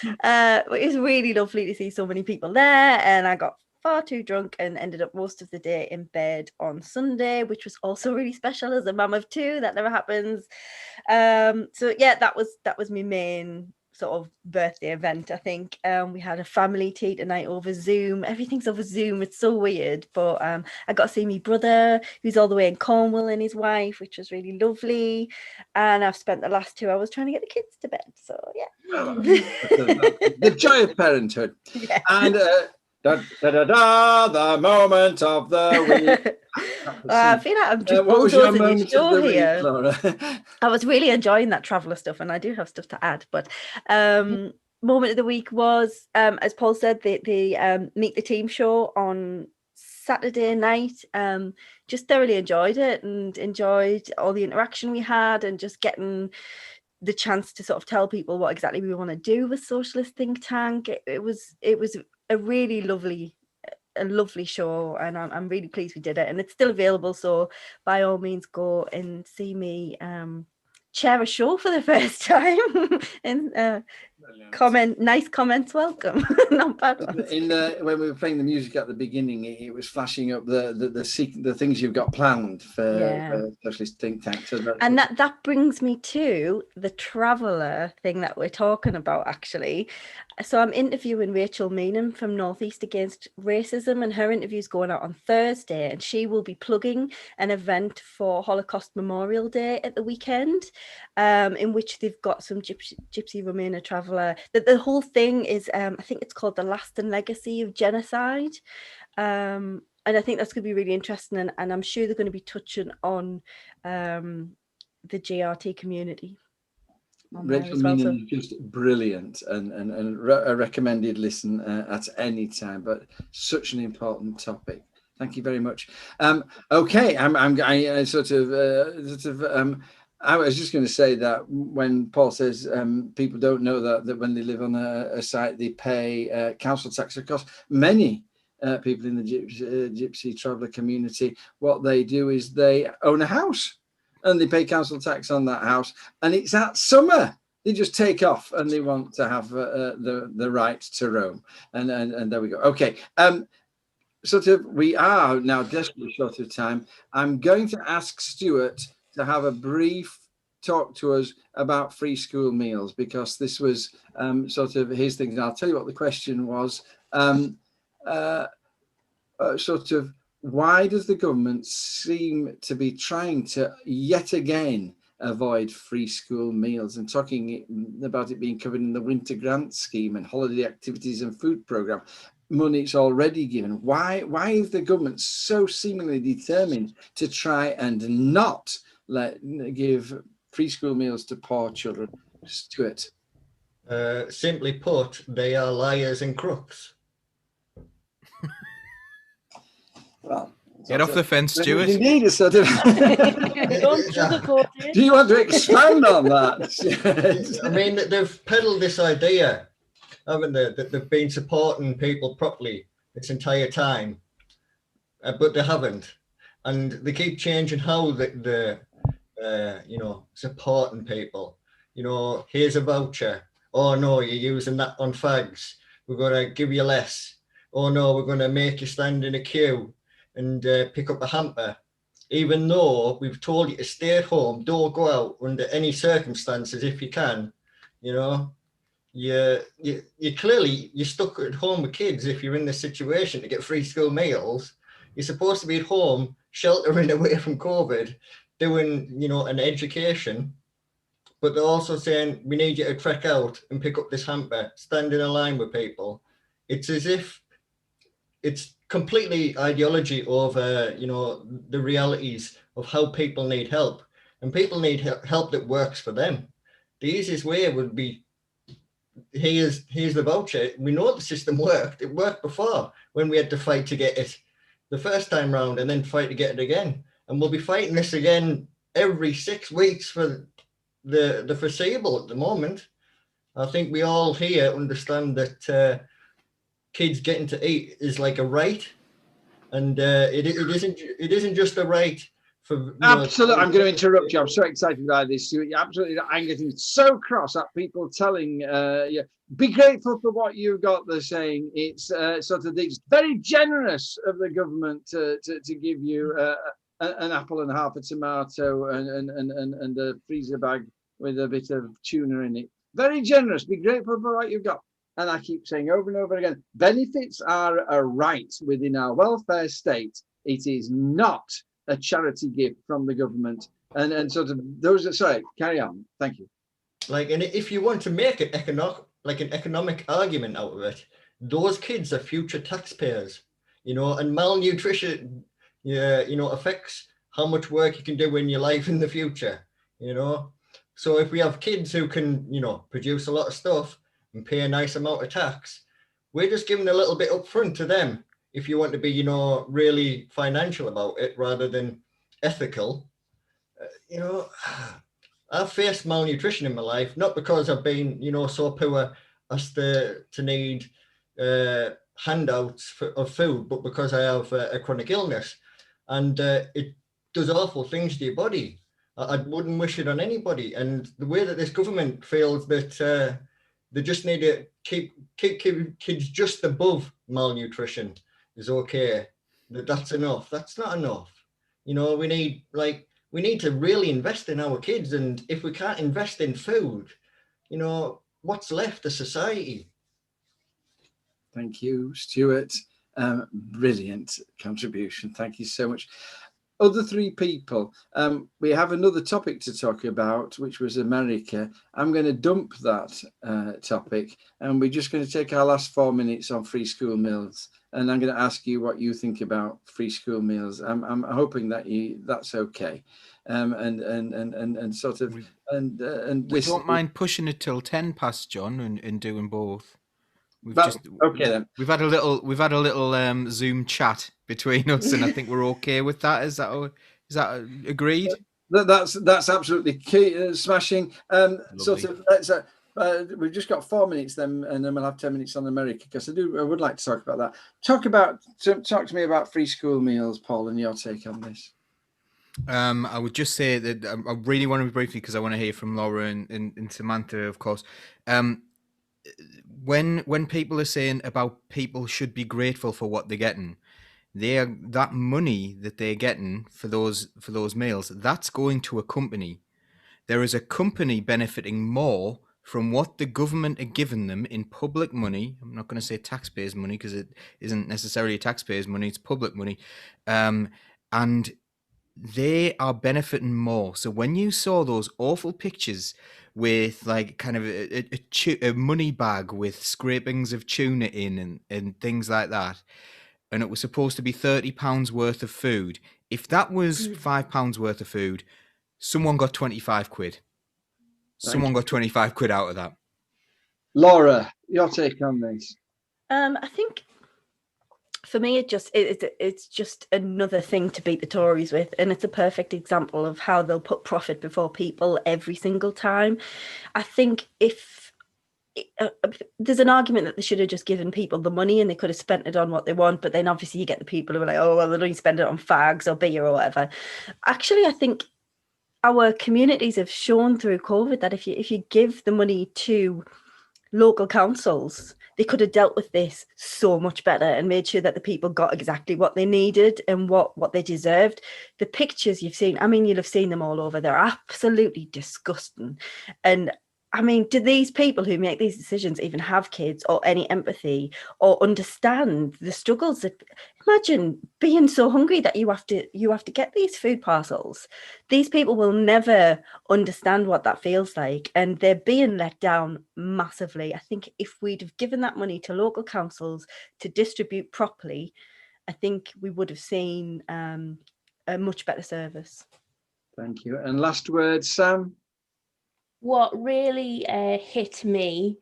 It was really lovely to see so many people there, and I got far too drunk and ended up most of the day in bed on Sunday, which was also really special as a mum of two. That never happens. So yeah, that was my main sort of birthday event, I think. We had a family tea tonight over Zoom. Everything's over Zoom. It's so weird, but I got to see my brother, who's all the way in Cornwall, and his wife, which was really lovely. And I've spent the last 2 hours trying to get the kids to bed. So yeah, the joy of parenthood. Yeah. And the moment of the week. I feel like I'm just what was your bulldozing moment your of show the here. week, Laura? I was really enjoying that Traveller stuff, and I do have stuff to add. But moment of the week was, as Paul said, the Meet the Team show on Saturday night. Just thoroughly enjoyed it and enjoyed all the interaction we had, and just getting the chance to sort of tell people what exactly we want to do with Socialist Think Tank. It was a really lovely show, and I'm really pleased we did it, and it's still available, so by all means go and see me chair a show for the first time. And nice comments welcome. Not bad ones. When we were playing the music at the beginning, it was flashing up the things you've got planned for Socialist Think Tank. So and that brings me to the Traveller thing that we're talking about, actually. So I'm interviewing Rachel Meenan from Northeast Against Racism, and her interview's going out on Thursday, and she will be plugging an event for Holocaust Memorial Day at the weekend, in which they've got some Gypsy, Roma and Traveller. The whole thing is, I think it's called The Lasting Legacy of Genocide. And I think that's going to be really interesting, and I'm sure they're going to be touching on the GRT community. Rachel Meenan is just brilliant and a recommended listen at any time, but such an important topic. Thank you very much. Okay, I was just going to say that when Paul says people don't know that when they live on a site they pay council tax, of course, many people in the Gypsy Traveller community, what they do is they own a house and they pay council tax on that house, and it's that summer they just take off and they want to have the right to roam, and there we go. Okay, we are now desperately short of time. I'm going to ask Stuart to have a brief talk to us about free school meals, because this was his thing. And I'll tell you what the question was. Why does the government seem to be trying to yet again avoid free school meals, and talking about it being covered in the winter grant scheme and holiday activities and food program. Money it's already given. Why is the government so seemingly determined to try and not give free school meals to poor children? Stuart. Simply put, they are liars and crooks. Well, Get off the fence, Stuart. You need a sort of. Don't sugarcoat it. Do you want to expand on that? I mean, they've peddled this idea, haven't they, that they've been supporting people properly this entire time, but they haven't, and they keep changing how they're supporting people. Here's a voucher. Oh no, you're using that on fags. We're going to give you less. Oh no, we're going to make you stand in a queue and pick up a hamper, even though we've told you to stay at home, don't go out under any circumstances if you can. You're stuck at home with kids if you're in this situation to get free school meals. You're supposed to be at home, sheltering away from COVID, doing, an education, but they're also saying, we need you to trek out and pick up this hamper, stand in a line with people. It's as if it's completely ideology over, the realities of how people need help, and people need help that works for them. The easiest way would be, here's the voucher. We know the system worked. It worked before when we had to fight to get it the first time round and then fight to get it again. And we'll be fighting this again every 6 weeks for the foreseeable at the moment. I think we all here understand that kids getting to eat is like a right, and it isn't just a right for absolutely. I'm going to interrupt you. I'm so excited about this. Absolutely, I'm getting so cross at people telling be grateful for what you've got. They're saying it's it's very generous of the government to give you an apple and half a tomato and a freezer bag with a bit of tuna in it. Very generous. Be grateful for what you've got. And I keep saying over and over again, benefits are a right within our welfare state. It is not a charity gift from the government. And sort of those are, sorry, carry on. Thank you. And if you want to make an economic argument out of it, those kids are future taxpayers, and malnutrition, affects how much work you can do in your life in the future, So if we have kids who can, produce a lot of stuff and pay a nice amount of tax, we're just giving a little bit up front to them. If you want to be, really financial about it rather than ethical, I've faced malnutrition in my life, not because I've been, so poor as to need handouts of food, but because I have a chronic illness, and it does awful things to your body. I wouldn't wish it on anybody. And the way that this government feels that they just need to keep kids just above malnutrition is okay. That's enough. That's not enough. We need to really invest in our kids. And if we can't invest in food, what's left of society? Thank you, Stuart. Brilliant contribution. Thank you so much. Other three people, we have another topic to talk about, which was America. I'm going to dump that topic, and we're just going to take our last 4 minutes on free school meals. And I'm going to ask you what you think about free school meals. I'm hoping that that's okay, and sort of and we don't mind pushing it till 10 past, John, and doing both. Okay then. We've had a little Zoom chat between us, and I think we're okay with that. Is that agreed? That's absolutely key, smashing. Sort of. We've just got 4 minutes then, and then we'll have 10 minutes on America, because I would like to talk about that. Talk to me about free school meals, Paul, and your take on this. I would just say that I really want to be briefly, because I want to hear from Laura and Samantha, of course. When people are saying about people should be grateful for what they're getting, that money that they're getting for those meals, that's going to a company. There is a company benefiting more from what the government are giving them in public money. I'm not going to say taxpayers' money, because it isn't necessarily taxpayers' money, it's public money. And they are benefiting more. So when you saw those awful pictures with like kind of a money bag with scrapings of tuna in and things like that, and it was supposed to be £30 worth of food. If that was £5 worth of food, someone got 25 quid. Someone got 25 quid out of that. Laura, your take on this? I think for me, it's just another thing to beat the Tories with, and it's a perfect example of how they'll put profit before people every single time. I think if there's an argument that they should have just given people the money and they could have spent it on what they want, but then obviously you get the people who are like, oh well, they'll only spend it on fags or beer or whatever. Actually, I think our communities have shown through COVID that if you give the money to local councils, they could have dealt with this so much better and made sure that the people got exactly what they needed and what they deserved. The pictures you've seen, I mean, you'll have seen them all over. They're absolutely disgusting. And I mean, do these people who make these decisions even have kids or any empathy or understand the struggles that, imagine being so hungry that you have to get these food parcels. These people will never understand what that feels like, and they're being let down massively. I think if we'd have given that money to local councils to distribute properly, I think we would have seen a much better service. Thank you. And last word, Sam? What really hit me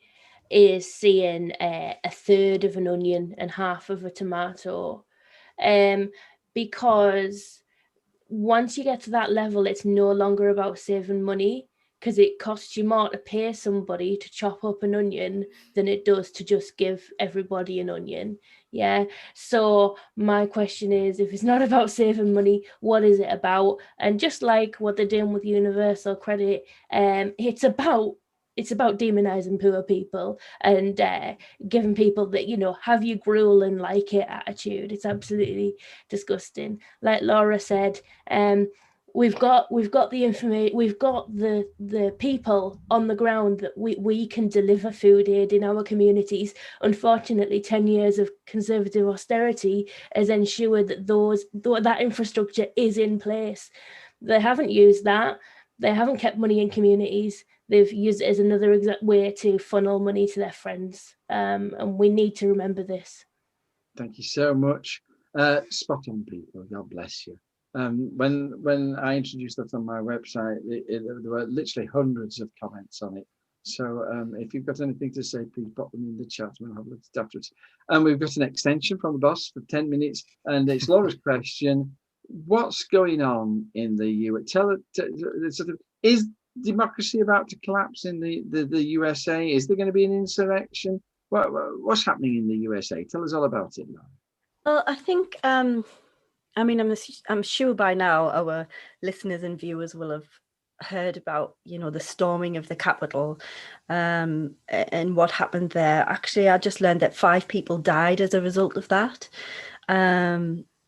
is seeing a third of an onion and half of a tomato, because once you get to that level, it's no longer about saving money, because it costs you more to pay somebody to chop up an onion than it does to just give everybody an onion. Yeah. So my question is, if it's not about saving money, what is it about? And just like what they're doing with universal credit, it's about demonizing poor people and giving people that, have you gruel and like it attitude. It's absolutely disgusting. Like Laura said, we've got the information, we've got the people on the ground that we can deliver food aid in our communities. Unfortunately, 10 years of conservative austerity has ensured that that infrastructure is in place. They haven't used that. They haven't kept money in communities. They've used it as another way to funnel money to their friends. And we need to remember this. Thank you so much. Spot on, people. God bless you. When I introduced that on my website, there were literally hundreds of comments on it. So if you've got anything to say, please pop them in the chat. We'll have a look at it afterwards. And we've got an extension from the boss for 10 minutes. And it's Laura's question. What's going on in the US? Is democracy about to collapse in the USA? Is there going to be an insurrection? What's happening in the USA? Tell us all about it, Laura. Well, I think, I'm sure by now our listeners and viewers will have heard about, the storming of the Capitol and what happened there. Actually, I just learned that 5 people died as a result of that,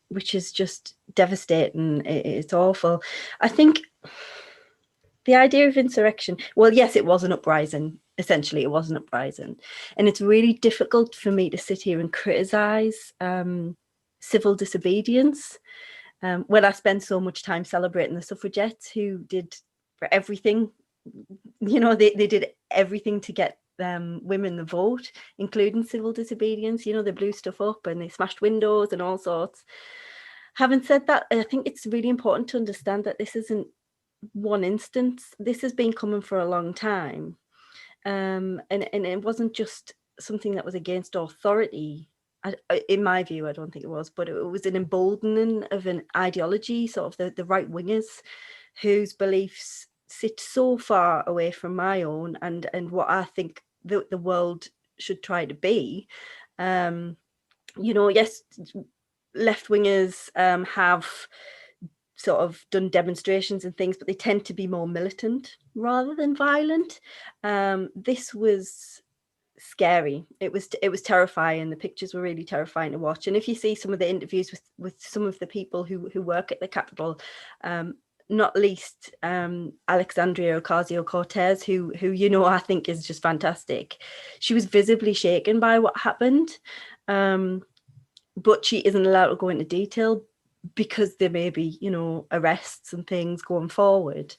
which is just devastating. It's awful. I think the idea of insurrection, well, yes, it was an uprising. Essentially, it was an uprising. And it's really difficult for me to sit here and criticize civil disobedience when I spend so much time celebrating the suffragettes who did for everything. They did everything to get women the vote, including civil disobedience. They blew stuff up and they smashed windows and all sorts. Having said that, I think it's really important to understand that this isn't one instance. This has been coming for a long time. And it wasn't just something that was against authority. In my view, I don't think it was, but it was an emboldening of an ideology, sort of the right wingers, whose beliefs sit so far away from my own and what I think the world should try to be. Yes, left wingers have sort of done demonstrations and things, but they tend to be more militant rather than violent. This was scary. It was terrifying. The pictures were really terrifying to watch. And if you see some of the interviews with some of the people who work at the Capitol, not least Alexandria Ocasio-Cortez, who I think is just fantastic. She was visibly shaken by what happened, but she isn't allowed to go into detail because there may be, you know, arrests and things going forward.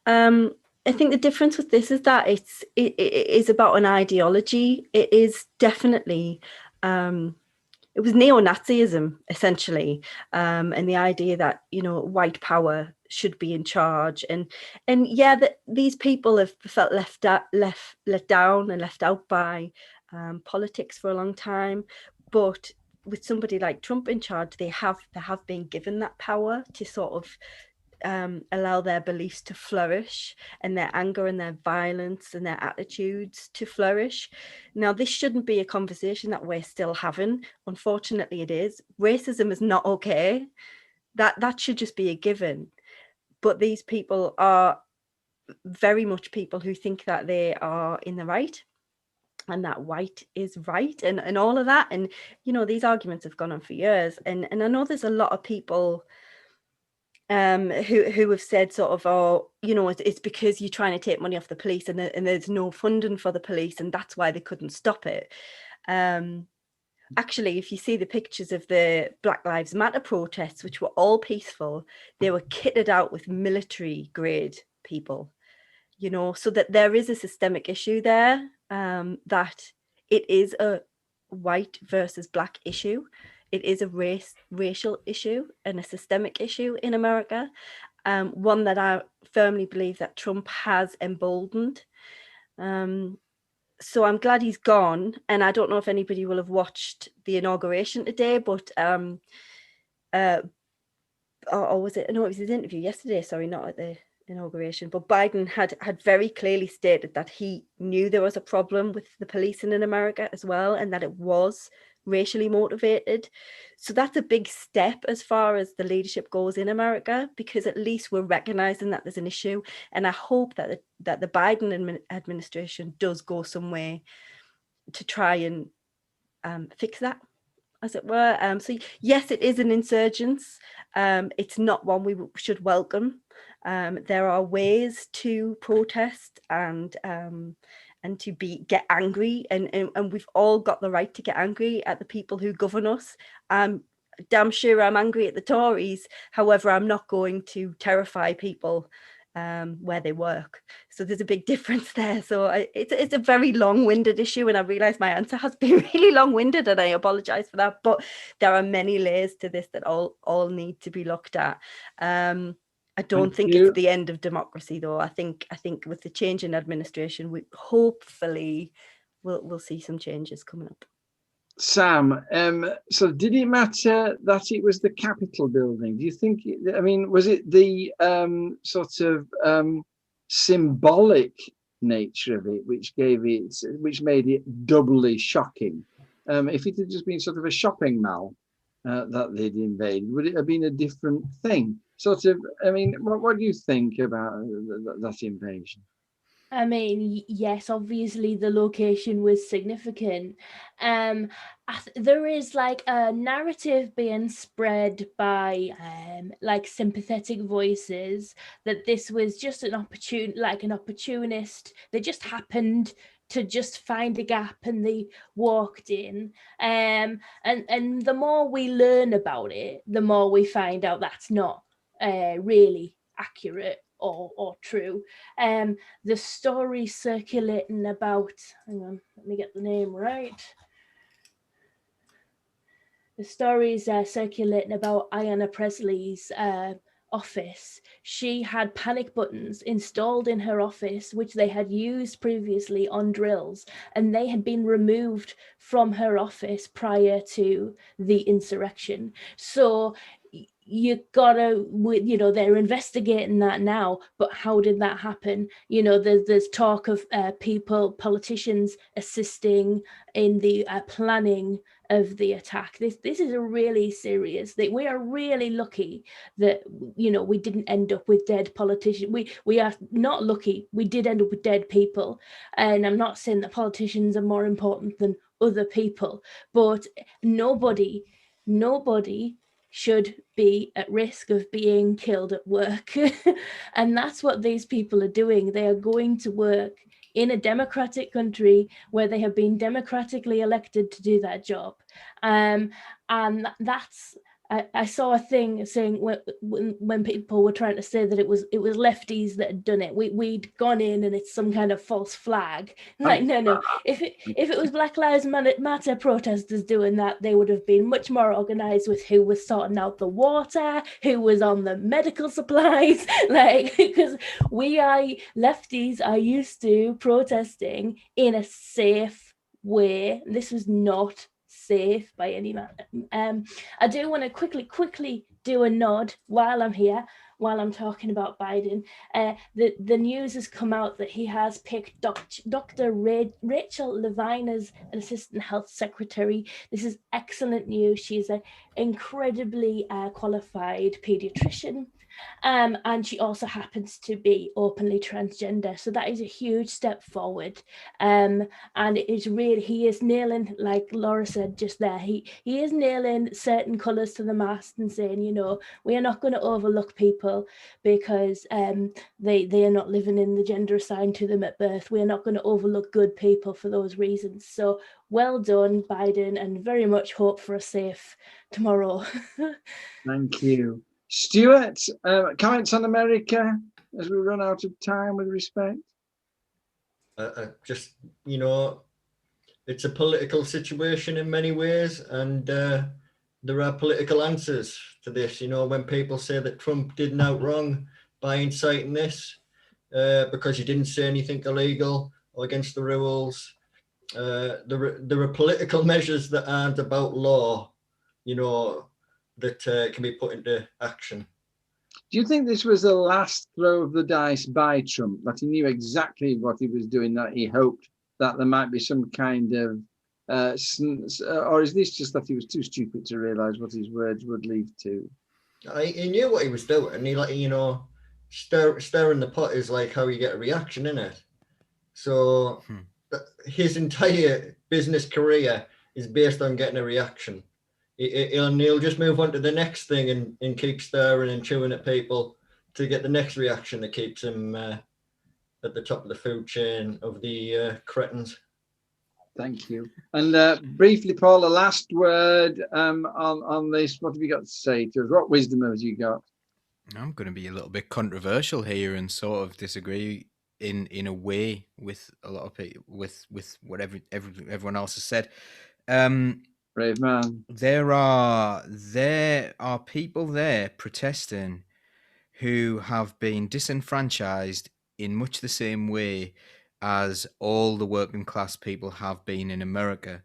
I think the difference with this is that it is about an ideology. It is definitely, it was neo-Nazism essentially, and the idea that, you know, white power should be in charge, and yeah, that these people have felt let down and left out by politics for a long time, but with somebody like Trump in charge, they have been given that power to sort of allow their beliefs to flourish, and their anger and their violence and their attitudes to flourish. Now, this shouldn't be a conversation that we're still having. Unfortunately, it is. Racism is not okay. That should just be a given. But these people are very much people who think that they are in the right, and that white is right, and all of that. And, you know, these arguments have gone on for years. And I know there's a lot of people who have said sort of, oh, you know, it's because you're trying to take money off the police, and there's no funding for the police, and that's why they couldn't stop it. Actually, if you see the pictures of the Black Lives Matter protests, which were all peaceful, they were kitted out with military grade people, you know, so that there is a systemic issue there, that it is a white versus black issue. It is a racial issue and a systemic issue in America, one that I firmly believe that Trump has emboldened. So I'm glad he's gone, and I don't know if anybody will have watched the inauguration today, but or was it? No, it was his interview yesterday. Sorry, not at the inauguration. But Biden had very clearly stated that he knew there was a problem with the policing in America as well, and that it was racially motivated. So that's a big step as far as the leadership goes in America, because at least we're recognizing that there's an issue. And I hope that the Biden administration does go some way to try and fix that, as it were. So yes, it is an insurgence. It's not one we should welcome. There are ways to protest and to get angry, and we've all got the right to get angry at the people who govern us. Damn sure I'm angry at the Tories. However, I'm not going to terrify people where they work. So there's a big difference there. So it's a very long-winded issue, and I realise my answer has been really long-winded, and I apologise for that. But there are many layers to this that all need to be looked at. I don't think it's the end of democracy, though. I think with the change in administration, we hopefully we'll see some changes coming up. Sam, so did it matter that it was the Capitol building? Do you think? I mean, was it the sort of symbolic nature of it which made it doubly shocking? If it had just been sort of a shopping mall that they'd invaded, would it have been a different thing? Sort of, I mean, what do you think about that invasion? I mean, yes, obviously the location was significant. There is like a narrative being spread by like sympathetic voices that this was just an opportunist. They just happened to just find a gap and they walked in. And the more we learn about it, the more we find out that's not really accurate or true. The story circulating about, hang on, let me get the name right. The stories circulating about Ayanna Presley's office. She had panic buttons installed in her office, which they had used previously on drills, and they had been removed from her office prior to the insurrection. So you gotta, you know, they're investigating that now, but how did that happen? You know, there's talk of politicians assisting in the planning of the attack. This is a really serious thing. We are really lucky that, you know, we didn't end up with dead politicians. We are not lucky. We did end up with dead people, and I'm not saying that politicians are more important than other people, but nobody should be at risk of being killed at work. And that's what these people are doing. They are going to work in a democratic country where they have been democratically elected to do that job. And that's I saw a thing saying when people were trying to say that it was lefties that had done it, we'd gone in and it's some kind of false flag. Like, no. If it was Black Lives Matter protesters doing that, they would have been much more organized with who was sorting out the water, who was on the medical supplies, like, because lefties are used to protesting in a safe way. This was not safe by any manner. I do want to quickly do a nod while I'm here, while I'm talking about Biden. The news has come out that he has picked Dr. Rachel Levine as an assistant health secretary. This is excellent news. She's an incredibly qualified pediatrician. And she also happens to be openly transgender. So that is a huge step forward. And it is really, he is nailing, like Laura said just there, he is nailing certain colours to the mast and saying, we are not going to overlook people because they are not living in the gender assigned to them at birth. We are not going to overlook good people for those reasons. So well done, Biden, and very much hope for a safe tomorrow. Thank you. Stuart, comments on America as we run out of time with respect? Just, it's a political situation in many ways, and there are political answers to this. When people say that Trump did no wrong by inciting this because he didn't say anything illegal or against the rules, there are political measures that aren't about law, that can be put into action. Do you think this was the last throw of the dice by Trump, that he knew exactly what he was doing, that he hoped that there might be some kind of, or is this just that he was too stupid to realise what his words would lead to? He knew what he was doing. He, stirring the pot is like how you get a reaction, isn't it? So his entire business career is based on getting a reaction. He'll just move on to the next thing and keep stirring and chewing at people to get the next reaction that keeps him at the top of the food chain of the cretins. Thank you. And briefly, Paul, a last word on this. What have you got to say to us? What wisdom have you got? I'm going to be a little bit controversial here and sort of disagree in a way with a lot of people, with what everyone else has said. Brave man. There are people there protesting who have been disenfranchised in much the same way as all the working class people have been in America.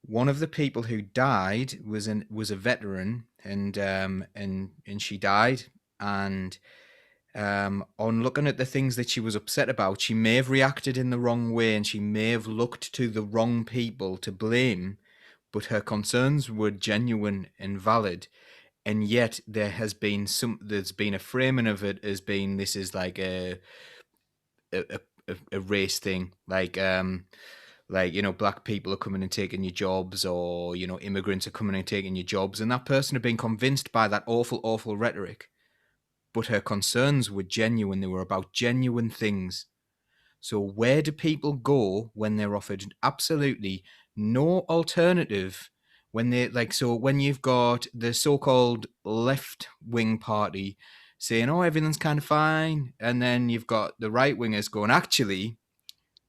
One of the people who died was a veteran, and she died. And on looking at the things that she was upset about, she may have reacted in the wrong way, and she may have looked to the wrong people to blame. But her concerns were genuine and valid, and yet there's been a framing of it as being this is like a race thing, like black people are coming and taking your jobs, or immigrants are coming and taking your jobs, and that person had been convinced by that awful rhetoric. But her concerns were genuine; they were about genuine things. So where do people go when they're offered absolutely no alternative? When you've got the so-called left-wing party saying, "Oh, everything's kind of fine," and then you've got the right-wingers going, "Actually,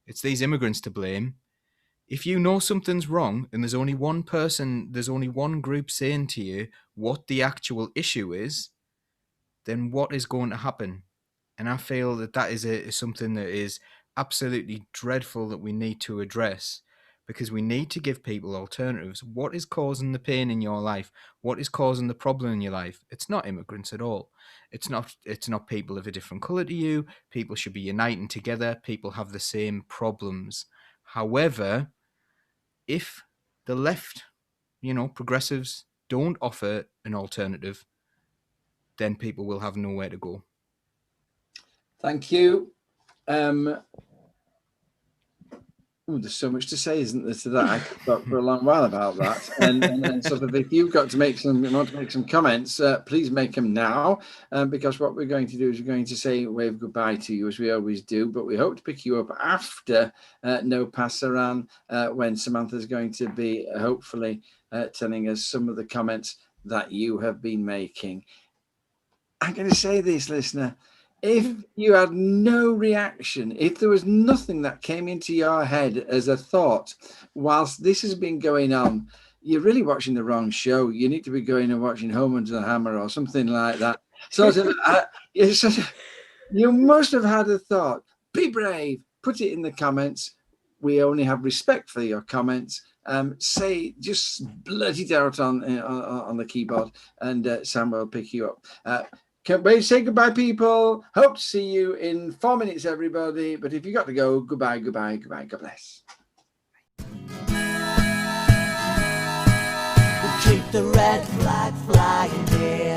it's these immigrants to blame." If you know something's wrong and there's only one group saying to you what the actual issue is, then what is going to happen? And I feel that is something that is absolutely dreadful that we need to address, because we need to give people alternatives. What is causing the pain in your life? What is causing the problem in your life? It's not immigrants at all. It's not people of a different colour to you. People should be uniting together. People have the same problems. However, if the left, progressives don't offer an alternative, then people will have nowhere to go. Thank you. There's so much to say, isn't there, to that? I could talk for a long while about that. And sort of, if you've got to want to make some comments, please make them now, because what we're going to do is we're going to say wave goodbye to you, as we always do, but we hope to pick you up after No Pasaran, when Samantha's going to be hopefully telling us some of the comments that you have been making. I'm going to say this, listener. If you had no reaction, if there was nothing that came into your head as a thought whilst this has been going on, you're really watching the wrong show. You need to be going and watching Home Under the Hammer or something like that. You must have had a thought. Be brave. Put it in the comments. We only have respect for your comments. Just blurt it out on the keyboard, and Sam will pick you up. Can't wait to say goodbye, people. Hope to see you in 4 minutes, everybody. But if you got to go, goodbye, goodbye, goodbye. God bless. Keep the red flag flying, yeah.